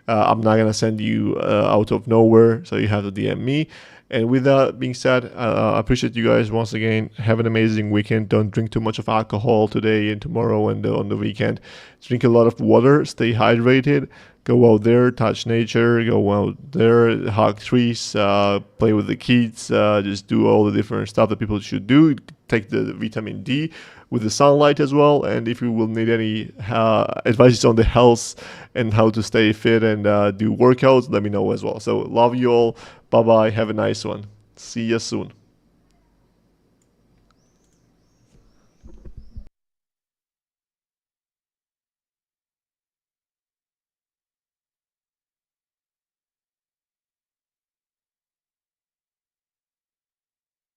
I'm not going to send you out of nowhere, so you have to DM me. And with that being said, I appreciate you guys once again. Have an amazing weekend. Don't drink too much of alcohol today and tomorrow and on the weekend. Drink a lot of water. Stay hydrated. Go out there, touch nature, go out there, hug trees, play with the kids, just do all the different stuff that people should do. Take the vitamin D with the sunlight as well. And if you will need any advice on the health and how to stay fit and do workouts, let me know as well. So love you all. Bye bye. Have a nice one. See you soon.